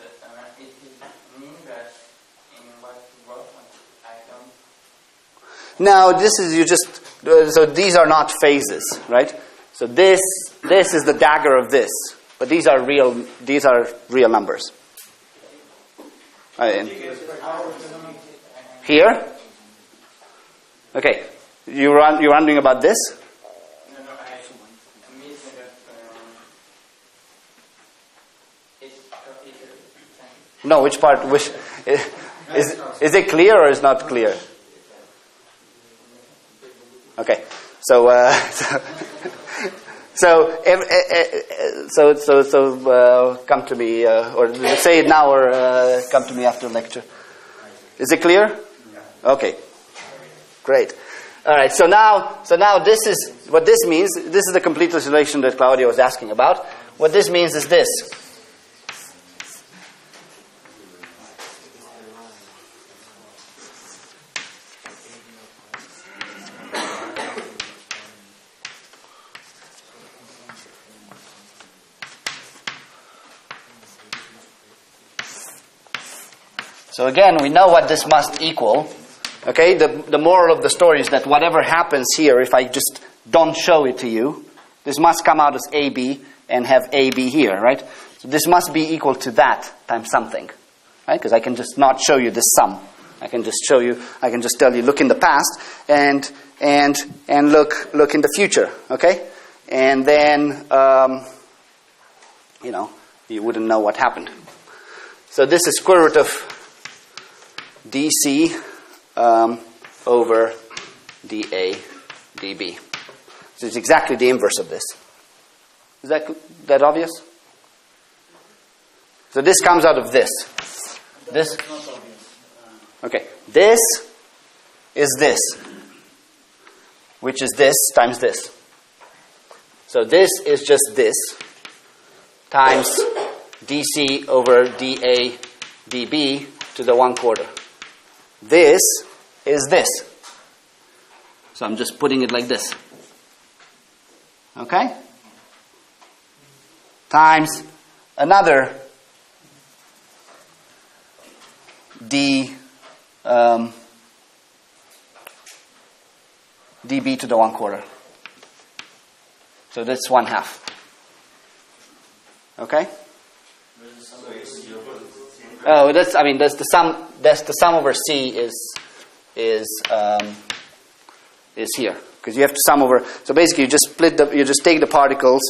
it is an inverse in what you wrote. I don't. Now, this is so these are not phases, right? So this is the dagger of this. But these are real numbers. Here? Okay. You're wondering about this? No, I missed it. No, which part? Which is it clear or is not clear? Okay. So come to me, or say it now, or come to me after lecture. Is it clear? Okay. Great. All right. So now this is what this means. This is the complete isolation that Claudio was asking about. What this means is this. So again, we know what this must equal. Okay, the moral of the story is that whatever happens here, if I just don't show it to you, this must come out as AB and have AB here, right? So this must be equal to that times something, right? Because I can just not show you this sum. I can just tell you, look in the past and look in the future, okay? And then, you wouldn't know what happened. So this is square root of dC over dA dB. So it's exactly the inverse of this. Is that obvious? So this comes out of this. This. Okay. This is this, which is this times this. So this is just this times dC over dA dB to the 1/4. This is this. So I'm just putting it like this. Okay? Times another dB to the 1/4. So that's 1/2. Okay. Oh, that's. I mean, that's the sum. That's the sum over C is here because you have to sum over. So basically, you just split the. You just take the particles,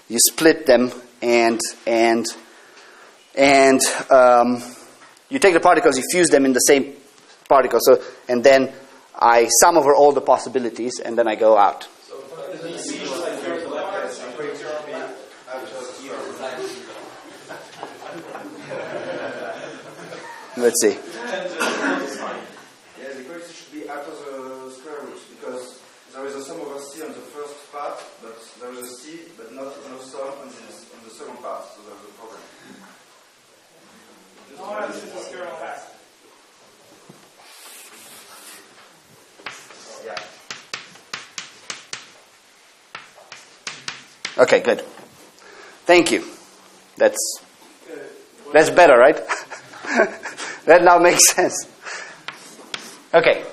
you split them, and you take the particles, you fuse them in the same particle. So and then I sum over all the possibilities, and then I go out. Let's see. Yeah, the equation should be after the square root because there is a sum over C on the first part, but there is a C, but not no sum on the second part, so there's a problem. No, this is the square root back. Yeah. Okay, good. Thank you. That's better, right? That now makes sense. Okay.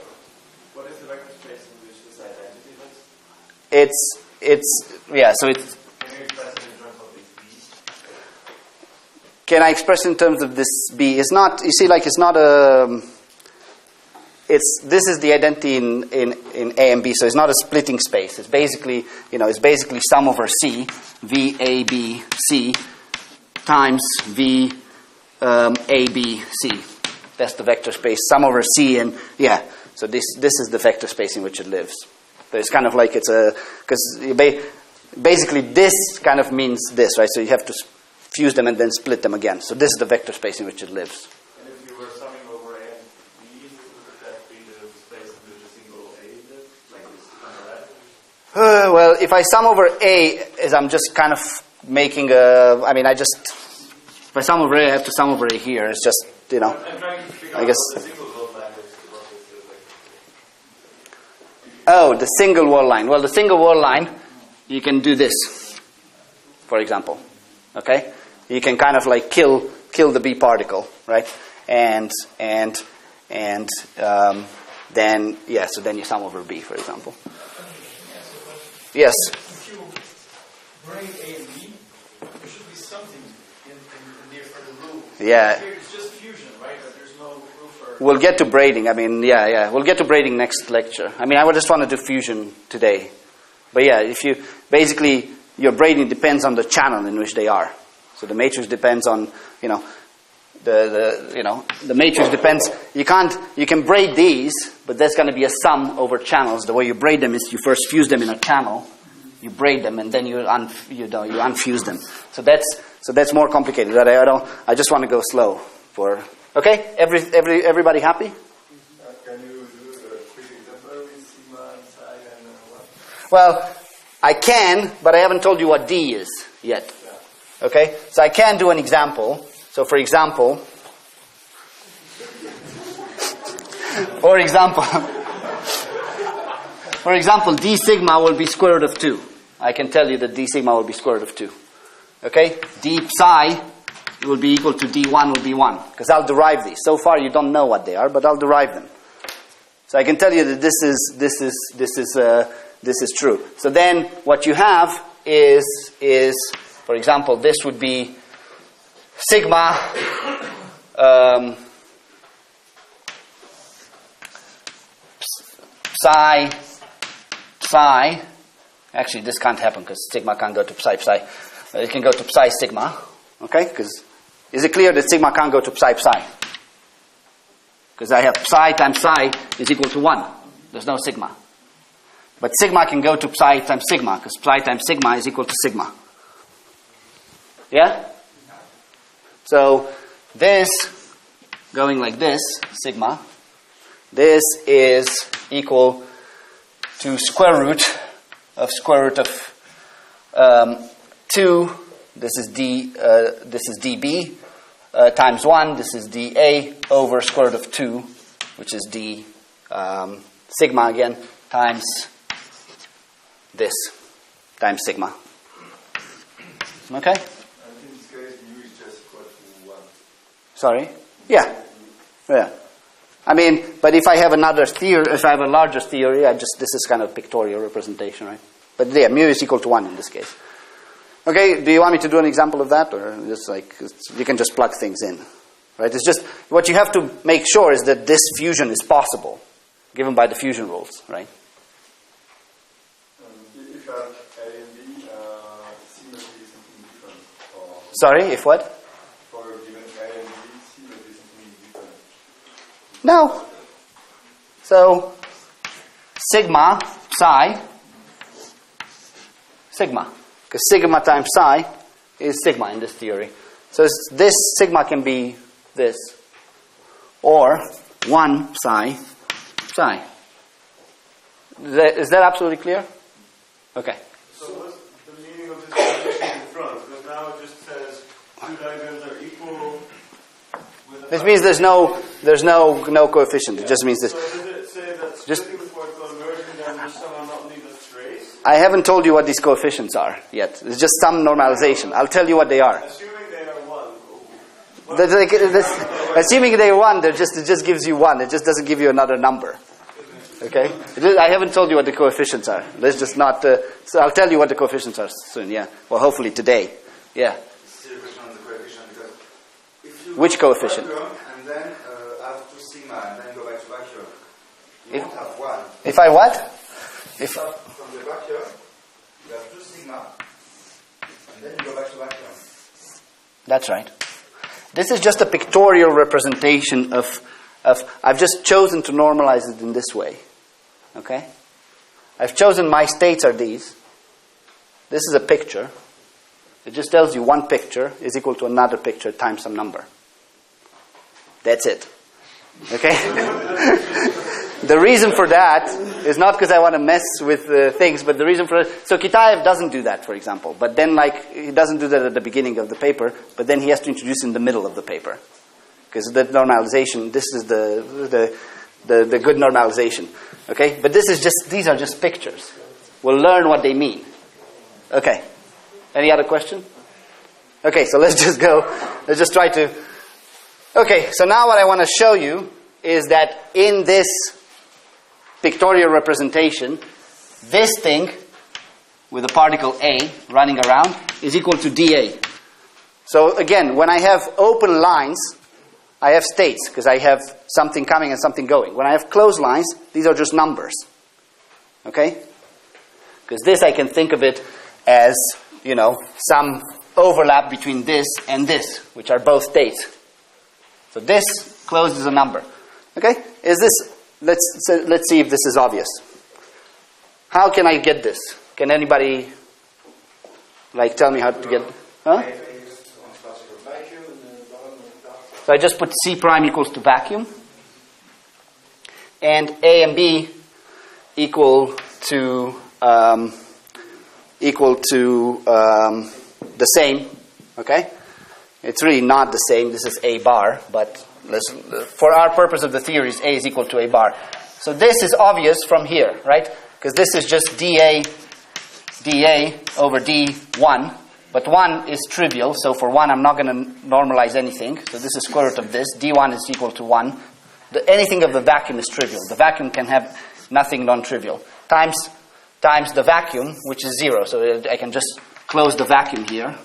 What is the vector space in which this identity lives? So it's. Can you express it in terms of this B? Can I express in terms of this B? It's not. You see, like it's not a. This is the identity in A and B, so it's not a splitting space. It's basically sum over C, V A B C, times V A B C. That's the vector space, sum over C, and so this is the vector space in which it lives. So it's kind of like because basically this kind of means this, right? So you have to fuse them and then split them again. So this is the vector space in which it lives. And if you were summing over A and B, would that be the space in which a single A lives, like this on the left? Well, if I sum over A, as I'm just kind of making a. I mean, if I sum over A, I have to sum over A here. It's just I'm trying to figure out guess. what the single world line is. Oh, the single wall line. Well, the single wall line, you can do this, for example. Okay, you can kind of like kill the B particle, right? And then so then you sum over B, for example. Yes. If you bring A and B, there should be something in there for the rule. Yeah. Here it's just fusion, right? But there's no rule for. We'll get to braiding. I mean, we'll get to braiding next lecture. I mean, I would just want to do fusion today. But if you basically your braiding depends on the channel in which they are. So the matrix depends on the matrix depends. You can braid these, but there's going to be a sum over channels. The way you braid them is you first fuse them in a channel, you braid them, and then you unfuse them. So that's more complicated. I just want to go slow for. Okay, everybody happy? Can you do a quick example with sigma and psi and what? Well, I can, but I haven't told you what D is yet. Okay, so I can do an example. So, for example, D sigma will be square root of 2. I can tell you that D sigma will be square root of 2. Okay, D psi will be equal to D1 will be 1 because I'll derive these. So far, you don't know what they are, but I'll derive them. So I can tell you that this is true. So then, what you have is for example, this would be sigma psi. Actually, this can't happen because sigma can't go to psi. It can go to psi sigma. Okay? Because is it clear that sigma can't go to psi? Because I have psi times psi is equal to 1. There's no sigma. But sigma can go to psi times sigma because psi times sigma is equal to sigma. Yeah? So this, going like this, sigma, this is equal to square root of 2, this is dB, times 1, this is dA, over square root of 2, which is d sigma again, times this, times sigma. Okay? Sorry? Yeah. I mean, but if I have another theory, if I have a larger theory, this is kind of pictorial representation, right? But mu is equal to 1 in this case. Okay, do you want me to do an example of that, or just like you can just plug things in, right? It's just what you have to make sure is that this fusion is possible, given by the fusion rules, right? If you have A and B, C must be something different. Sorry, if what? For given A and B, C must be something different. No. So sigma psi sigma. Because sigma times psi is sigma in this theory. So this sigma can be this. Or 1 psi psi. Is that absolutely clear? Okay. So what's the meaning of this condition in front? Because now it just says two diagrams are equal. This means there's no coefficient. It just means this. So does it say that splitting before conversion then just somehow not leave a trace? I haven't told you what these coefficients are yet. It's just some normalization. I'll tell you what they are. Assuming they are 1. Assuming they are 1, it just gives you 1. It just doesn't give you another number. Okay? I haven't told you what the coefficients are. Let's just not... so I'll tell you what the coefficients are soon, yeah. Well, hopefully today. Yeah. Still a question on the coefficient, because if you Which coefficient? and then have 2 sigma and then go back to vacuum, you won't have 1. If I what? If Start from the vacuum, you have 2 sigma, and then you go back to vacuum. That's right. This is just a pictorial representation of I've just chosen to normalize it in this way. Okay? I've chosen my states are these. This is a picture. It just tells you one picture is equal to another picture times some number. That's it. Okay? The reason for that is not because I want to mess with things, but the reason for it... So Kitaev doesn't do that, for example. But then, he doesn't do that at the beginning of the paper, but then he has to introduce in the middle of the paper. Because the normalization, this is the good normalization. Okay? But these are just pictures. We'll learn what they mean. Okay. Any other question? Okay, so let's just go. Let's just try to... Okay, so now what I want to show you is that in this pictorial representation, this thing with a particle A running around is equal to dA. So again, when I have open lines, I have states because I have something coming and something going. When I have closed lines, these are just numbers. Okay? Because this I can think of it as, some overlap between this and this, which are both states. So this closed is a number. Okay? Let's see if this is obvious. How can I get this? Can anybody tell me how to get? Huh? So I just put C prime equals to vacuum, and A and B equal to the same. Okay, it's really not the same. This is A bar, but for our purpose of the theories, A is equal to A bar. So this is obvious from here, right? Because this is just dA over D1. But 1 is trivial, so for 1 I'm not going to normalize anything. So this is square root of this. D1 is equal to 1. Anything of the vacuum is trivial. The vacuum can have nothing non-trivial. Times the vacuum, which is 0. So I can just close the vacuum here.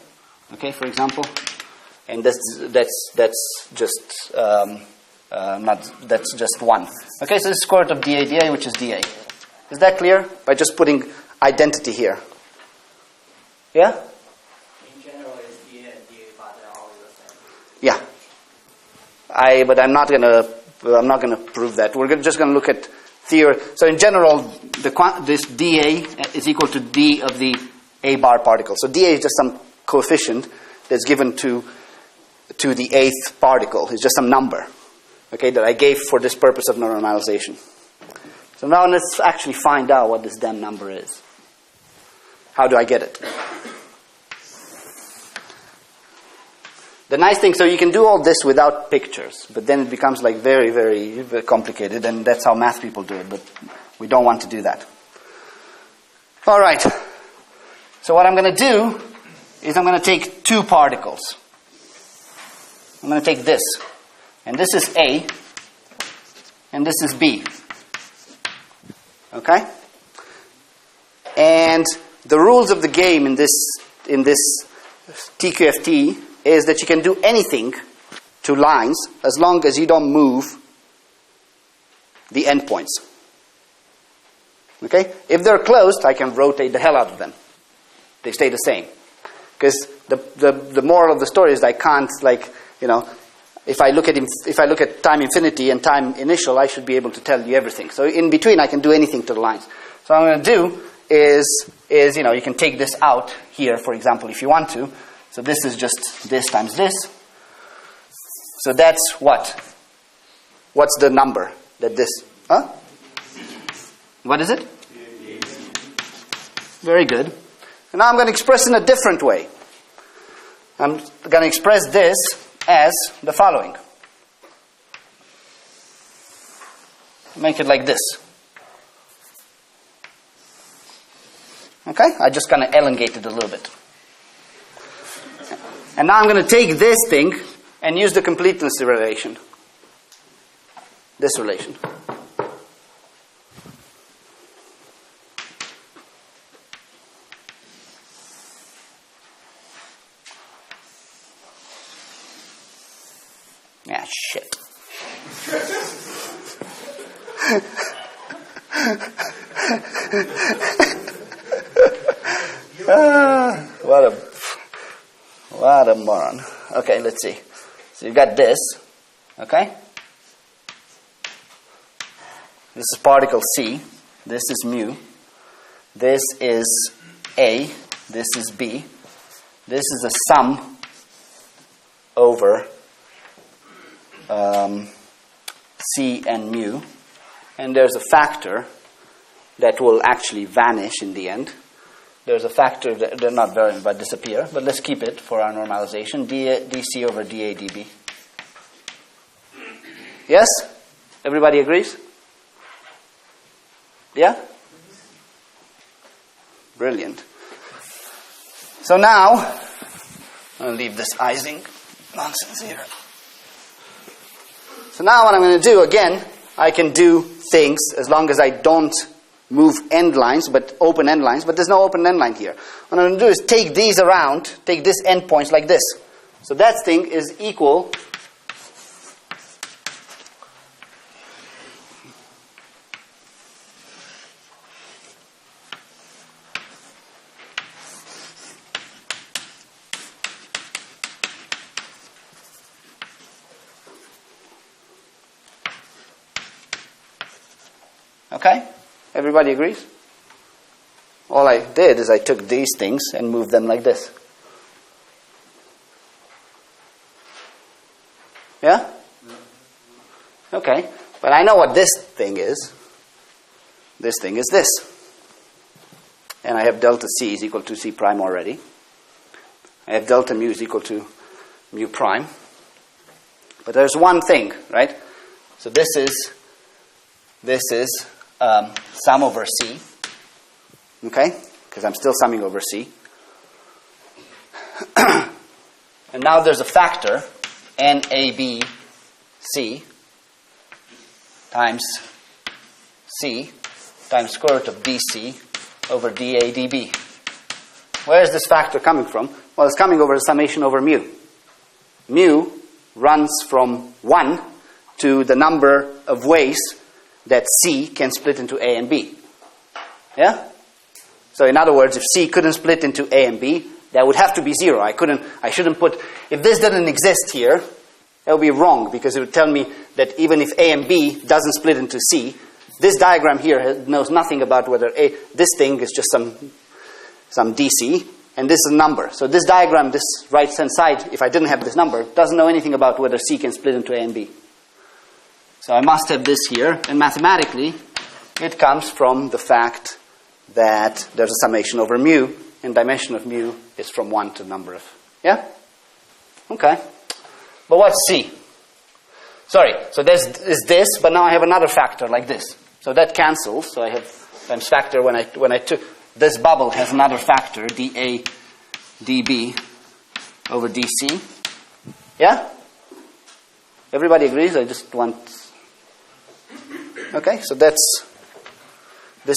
Okay, for example. And that's just 1. Okay, so this is square root of dA, which is dA. Is that clear? By just putting identity here. Yeah? In general, is dA and dA bar always the same? Yeah. But I'm not gonna prove that. We're just gonna look at theory. So in general, this dA is equal to d of the A bar particle. So dA is just some coefficient that's given to the 8th particle. It's just some number, okay, that I gave for this purpose of normalization. So now let's actually find out what this damn number is. How do I get it? The nice thing, so you can do all this without pictures, but then it becomes very, very, very complicated, and that's how math people do it, but we don't want to do that. All right. So what I'm going to do is I'm going to take 2 particles. I'm going to take this, and this is A, and this is B. Okay? And the rules of the game in TQFT is that you can do anything to lines as long as you don't move the endpoints. Okay? If they're closed, I can rotate the hell out of them. They stay the same. Because the moral of the story is I can't, like, you know, if I look at time infinity and time initial, I should be able to tell you everything. So in between, I can do anything to the lines. So what I'm going to do is you know, you can take this out here, for example, if you want to. So this is just this times this. So that's what? What's the number that this? Huh? What is it? Very good. And now I'm going to express in a different way. I'm going to express this as the following. Make it like this. Okay? I just kind of elongate it a little bit. And now I'm going to take this thing and use the completeness relation. This relation. Yeah, shit. What a moron. Okay, let's see. So you got this, okay? This is particle C. This is mu. This is A. This is B. This is a sum over C and mu. And there's a factor that will actually vanish in the end. There's a factor that they're not vary but disappear, but let's keep it for our normalization. dC over dA dB. Yes? Everybody agrees? Yeah? Brilliant. So now, I'm going to leave this Ising nonsense here. So now what I'm going to do, again, I can do things as long as I don't move end lines, but open end lines, but there's no open end line here. What I'm going to do is take these around, take this endpoints like this. So that thing is equal okay? Everybody agrees? All I did is I took these things and moved them like this. Yeah? Okay. But I know what this thing is. This thing is this. And I have delta C is equal to C prime already. I have delta mu is equal to mu prime. But there's one thing, right? So this is sum over C, okay? Because I'm still summing over C. And now there's a factor, NABC times C times square root of DC over dA dB. Where is this factor coming from? Well, it's coming over the summation over mu. Mu runs from 1 to the number of ways that C can split into A and B. Yeah? So in other words, if C couldn't split into A and B, that would have to be 0. I shouldn't put, if this didn't exist here, that would be wrong, because it would tell me that even if A and B doesn't split into C, this diagram here knows nothing about whether this thing is just some DC, and this is a number. So this diagram, this right-hand side, if I didn't have this number, doesn't know anything about whether C can split into A and B. So I must have this here, and mathematically, it comes from the fact that there's a summation over mu, and dimension of mu is from 1 to the number of. Yeah? Okay. But what's C? Sorry, so there's this, but now I have another factor like this. So that cancels, so I have times factor when I took, this bubble has another factor, dA dB over dC. Yeah? Everybody agrees? I just want... Okay, so this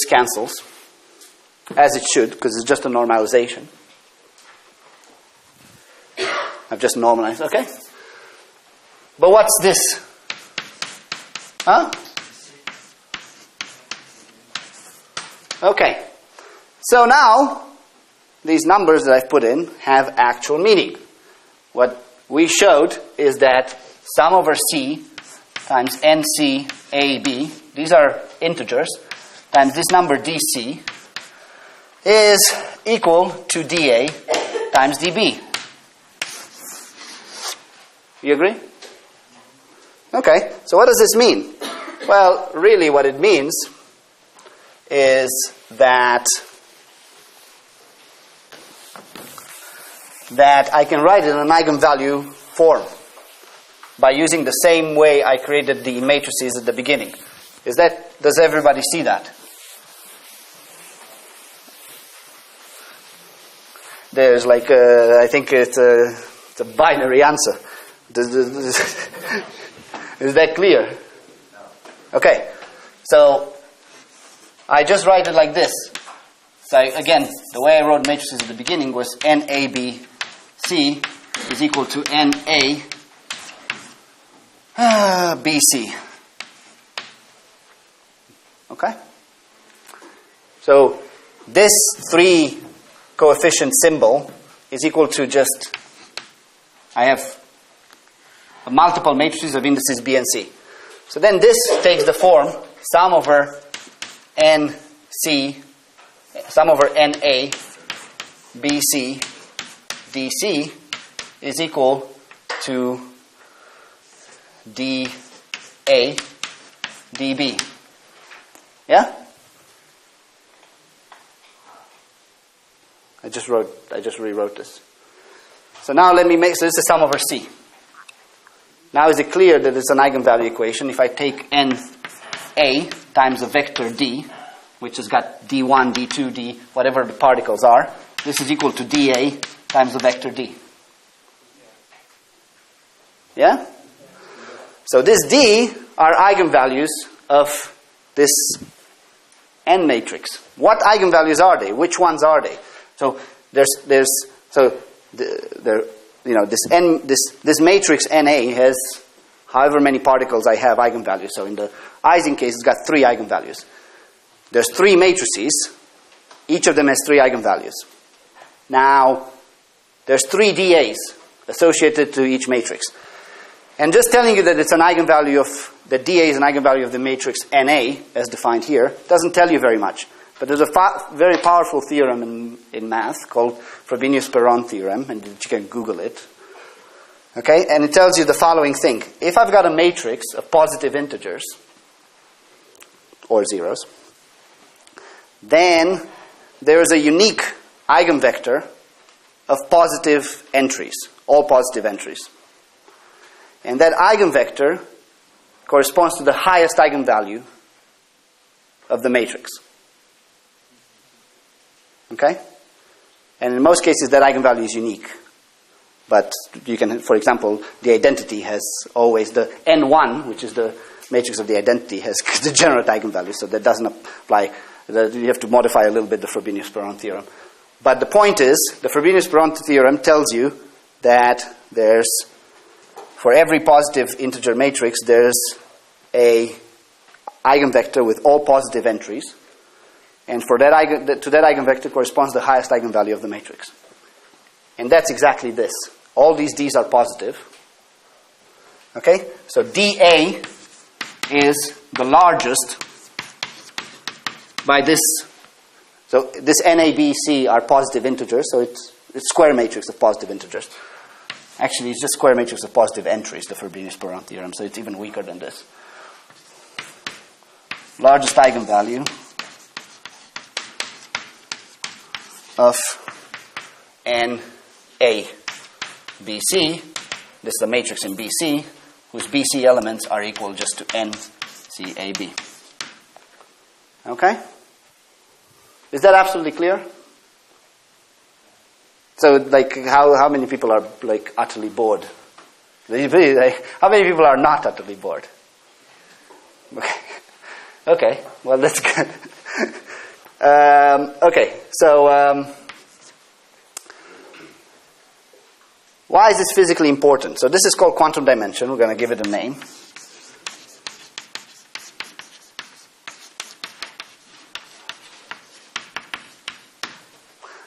cancels, as it should, because it's just a normalization. I've just normalized, okay? But what's this? Huh? Okay. So now, these numbers that I've put in have actual meaning. What we showed is that sum over C times NC AB, these are integers, times this number DC, is equal to dA times dB. You agree? Okay, so what does this mean? Well, really what it means is that I can write it in an eigenvalue form by using the same way I created the matrices at the beginning. Does everybody see that? There's like I think it's a binary answer. Is that clear? Okay, so I just write it like this. So again, the way I wrote matrices at the beginning was NABC is equal to NA BC. Okay? So this 3 coefficient symbol is equal to just, I have multiple matrices of indices B and C. So then this takes the form sum over NC, sum over NA BC DC is equal to dA dB. Yeah? I just rewrote this. So now let me make, so this is sum over C. Now is it clear that it's an eigenvalue equation? If I take NA times a vector D, which has got D1, D2, D, whatever the particles are, this is equal to dA times the vector D. Yeah? So this D are eigenvalues of this N matrix. What eigenvalues are they? Which ones are they? So this matrix NA has however many particles I have eigenvalues. So in the Ising case, it's got 3 eigenvalues. There's 3 matrices. Each of them has 3 eigenvalues. Now, there's 3 DAs associated to each matrix. And just telling you that it's an eigenvalue of, that DA is an eigenvalue of the matrix NA, as defined here, doesn't tell you very much. But there's a very powerful theorem in math called Frobenius-Perron theorem, and you can Google it. Okay, and it tells you the following thing. If I've got a matrix of positive integers, or zeros, then there is a unique eigenvector of positive entries, all positive entries. And that eigenvector corresponds to the highest eigenvalue of the matrix. Okay? And in most cases, that eigenvalue is unique. But you can, for example, the identity has always the N1, which is the matrix of the identity, has degenerate eigenvalue, so that doesn't apply. You have to modify a little bit the Frobenius-Perron theorem. But the point is, the Frobenius-Perron theorem tells you that there's, for every positive integer matrix, there's a eigenvector with all positive entries. And for that to that eigenvector corresponds the highest eigenvalue of the matrix. And that's exactly this. All these D's are positive. Okay? So DA is the largest by this. So this NABC are positive integers, so it's square matrix of positive integers. Actually, it's just square matrix of positive entries, the Frobenius-Perron theorem, so it's even weaker than this. Largest eigenvalue of NABC, this is the matrix in BC, whose BC elements are equal just to NCAB. Okay? Is that absolutely clear? So, like, how many people are, like, utterly bored? How many people are not utterly bored? Okay, well, that's good. Okay, so Why is this physically important? So this is called quantum dimension. We're going to give it a name.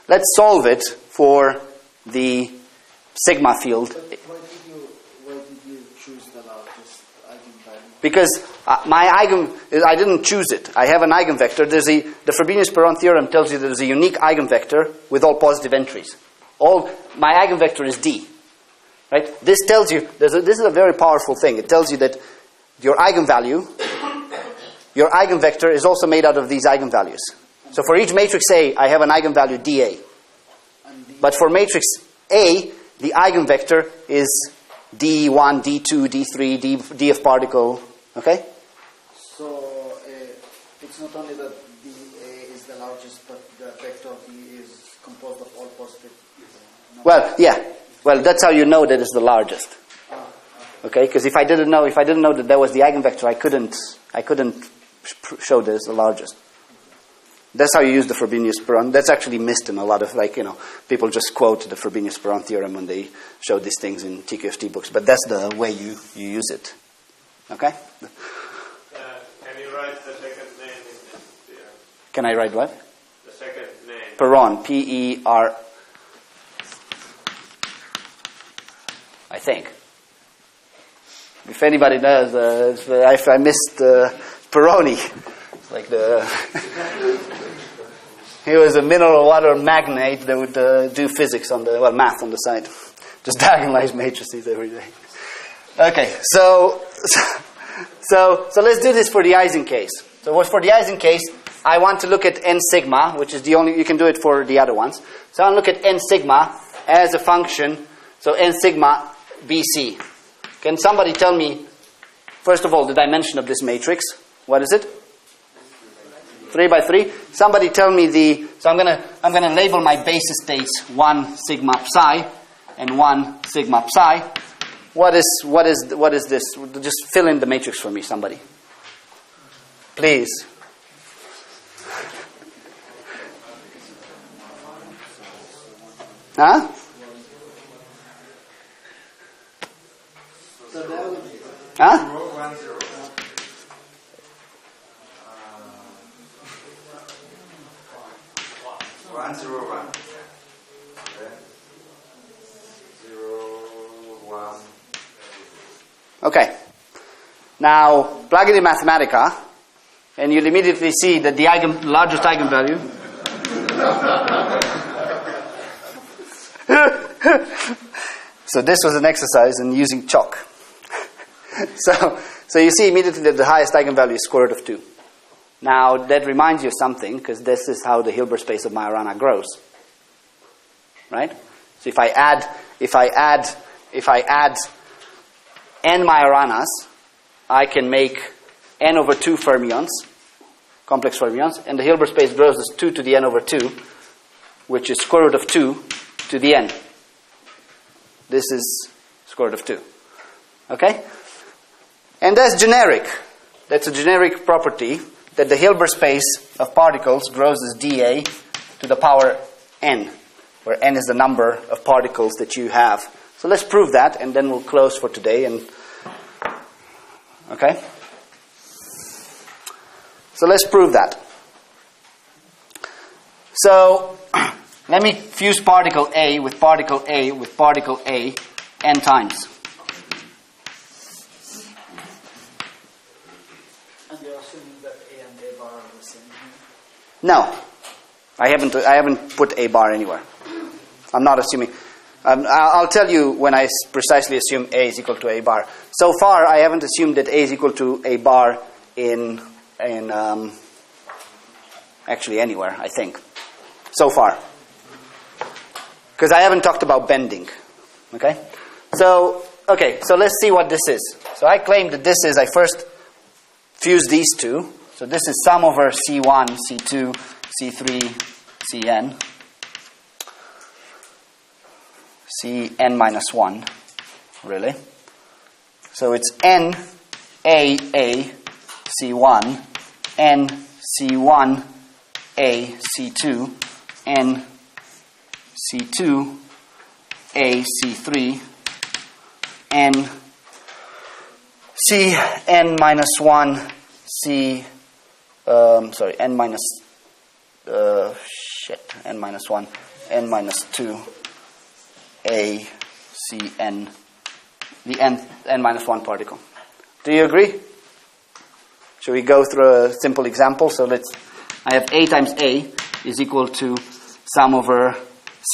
Let's solve it for the sigma field. But why did you choose the largest eigenvalue? Because I didn't choose it. I have an eigenvector. The Frobenius-Perron theorem tells you there's a unique eigenvector with all positive entries. My eigenvector is D. Right? This tells you, this is a very powerful thing. It tells you that your eigenvector is also made out of these eigenvalues. So for each matrix A, I have an eigenvalue dA. But for matrix A, the eigenvector is D1, D2, D3, D of particle. Okay? So it's not only that dA is the largest, but the vector D is composed of all positive. Well, yeah. Well, that's how you know that it's the largest. Okay? Because if I didn't know that that was the eigenvector, I couldn't show that it's the largest. That's how you use the Frobenius-Perron. That's actually missed in a lot of, people just quote the Frobenius-Perron theorem when they show these things in TQFT books. But that's the way you use it. Okay? Can you write the second name in this theorem? Can I write what? The second name. Perron. P-E-R... I think. If anybody knows, if I missed Perroni. Like he was a mineral water magnate that would do physics math on the side, just diagonalize matrices every day. Okay, so let's do this for the Ising case. So for the Ising case, I want to look at n sigma, which is the only, you can do it for the other ones. So I want to look at n sigma as a function. So n sigma BC. Can somebody tell me, first of all, the dimension of this matrix? What is it? 3 by 3. Somebody tell me so I'm gonna label my basis states 1 sigma psi and 1 sigma psi. What is this? Just fill in the matrix for me, somebody. Please. Huh? Huh? 1, 0, 1. 0, 1. Okay. Now, plug it in Mathematica, and you'll immediately see that the largest eigenvalue. So this was an exercise in using chalk. So you see immediately that the highest eigenvalue is square root of 2. Now, that reminds you of something, because this is how the Hilbert space of Majorana grows. Right? So if I add n Majoranas, I can make n over 2 fermions, complex fermions, and the Hilbert space grows as 2 to the n over 2, which is square root of 2 to the n. This is square root of 2. Okay? And that's generic. That's a generic property that the Hilbert space of particles grows as dA to the power n, where n is the number of particles that you have. So let's prove that, and then we'll close for today. Okay? So let's prove that. So let me fuse particle A with particle A with particle A n times. And you're assuming that A and A bar are the same here? No, I haven't put A bar anywhere. I'm not assuming. I'll tell you when I precisely assume A is equal to A bar. So far, I haven't assumed that A is equal to A bar in actually anywhere, I think. So far. Because I haven't talked about bending. Okay? So let's see what this is. So I claim that this is, I first fuse these two. So this is sum over C1, C2, C3, Cn. Cn minus 1, really. So it's n A C1, n C1 A C2, n C2 C3 n C n minus 1 C n minus n minus 1 n minus 2 A C n, the n minus 1 particle. Do you agree? Shall we go through a simple example? So I have A times A is equal to sum over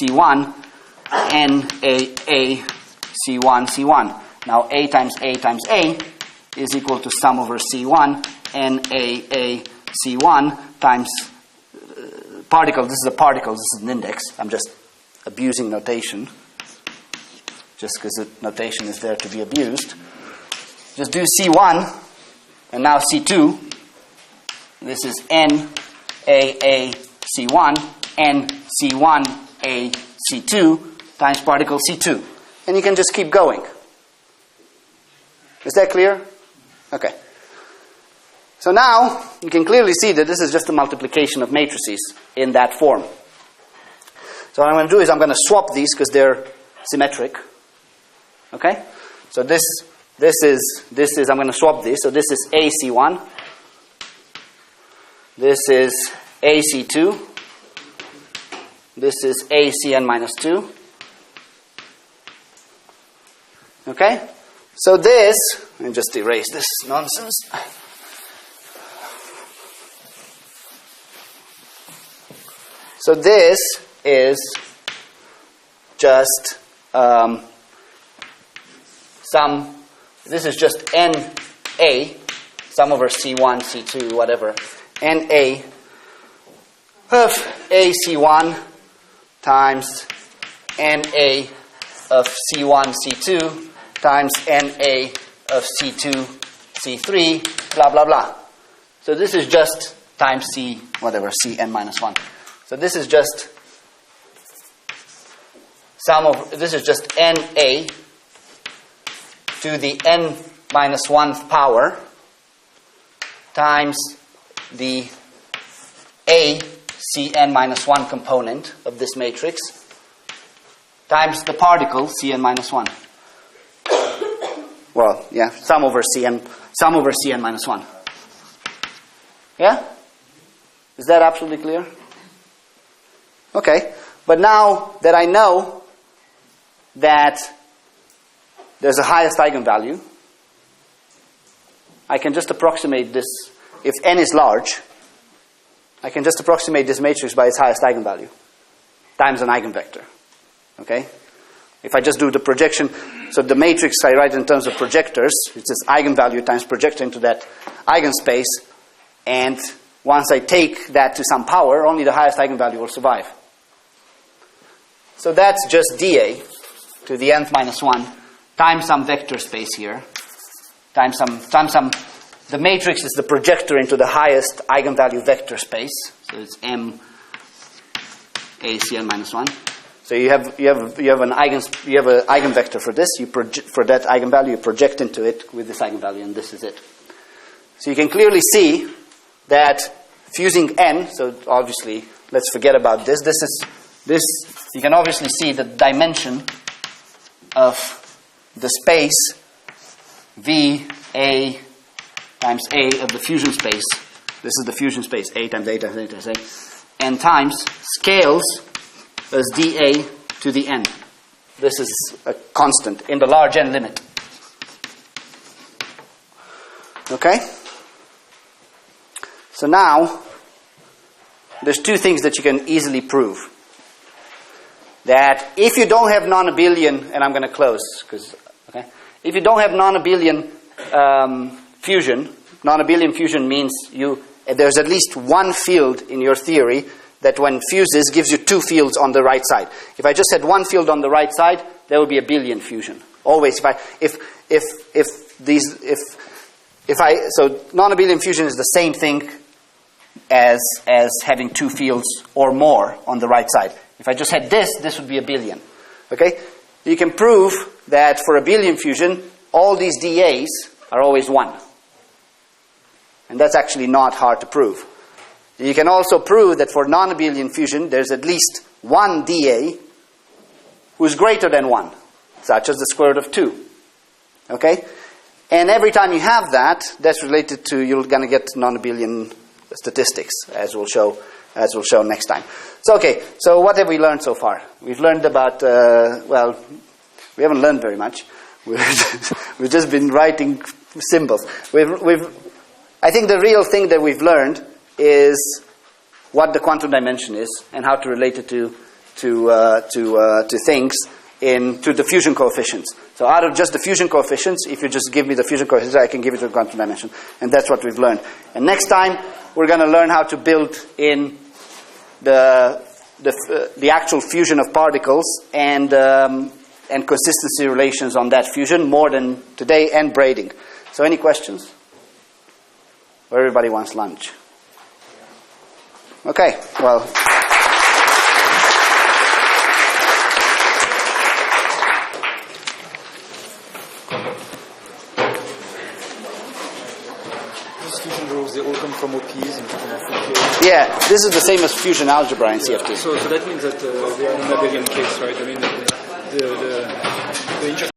C1 n A C1 C1. Now A times A is equal to sum over C1 n A C1 times particle. This is a particle, this is an index. I'm just abusing notation, just because the notation is there to be abused. Just do C1, and now C2. This is N A C1, N C1 A C2 times particle C2. And you can just keep going. Is that clear? Okay. So now, you can clearly see that this is just a multiplication of matrices in that form. So what I'm going to do is I'm going to swap these because they're symmetric. Okay? So this is, I'm going to swap these. So this is AC1. This is AC2. This is ACN minus 2. Okay? So this, let me just erase this nonsense. So this is just this is just NA, sum over C1, C2, whatever, NA of AC1 times NA of C1, C2 times NA of C2, C3, blah, blah, blah. So this is just times C, whatever, Cn minus 1. So this is just this is just NA to the n minus 1th power times the A Cn minus 1 component of this matrix times the particle Cn minus 1. Well, yeah, sum over Cn minus 1. Yeah? Is that absolutely clear? Okay. But now that I know that there's a highest eigenvalue, I can just approximate this. If n is large, I can just approximate this matrix by its highest eigenvalue times an eigenvector. Okay? If I just do the projection, so the matrix I write in terms of projectors, it's this eigenvalue times projector into that eigenspace, and once I take that to some power, only the highest eigenvalue will survive. So that's just dA to the nth minus 1 times some vector space here, times some, the matrix is the projector into the highest eigenvalue vector space, so it's M A Cn minus 1. So you have an eigenvector for this. For that eigenvalue, you project into it with this eigenvalue, and this is it. So you can clearly see that fusing n. So obviously, let's forget about this. This. You can obviously see the dimension of the space V A times A of the fusion space. This is the fusion space A times A times A times A, and times scales as dA to the n. This is a constant in the large n limit. Okay? So now, there's two things that you can easily prove. That if you don't have non-abelian, and I'm going to close, because, okay? If you don't have non-abelian fusion, non-abelian fusion means there's at least one field in your theory that when fuses gives you two fields on the right side. If I just had one field on the right side, there would be abelian fusion. Always, so non-abelian fusion is the same thing as having two fields or more on the right side. If I just had this would be abelian. Okay? You can prove that for abelian fusion, all these dAs are always 1. And that's actually not hard to prove. You can also prove that for non-abelian fusion, there's at least one dA who's greater than 1, such as the square root of 2. Okay? And every time you have that, that's related to, you're going to get non-abelian statistics, as we'll show next time. So, okay, so what have we learned so far? We've learned about, well, we haven't learned very much. We've just been writing symbols. I think the real thing that we've learned is what the quantum dimension is and how to relate it to things, to the fusion coefficients. So out of just the fusion coefficients, if you just give me the fusion coefficients, I can give it to a quantum dimension. And that's what we've learned. And next time, we're going to learn how to build in the actual fusion of particles and consistency relations on that fusion more than today, and braiding. So any questions? Or everybody wants lunch? Okay, well. These fusion rules, they all come from OPs and Yeah, this is the same as fusion algebra in CFT. So that means that we are in an abelian case, right? I mean, the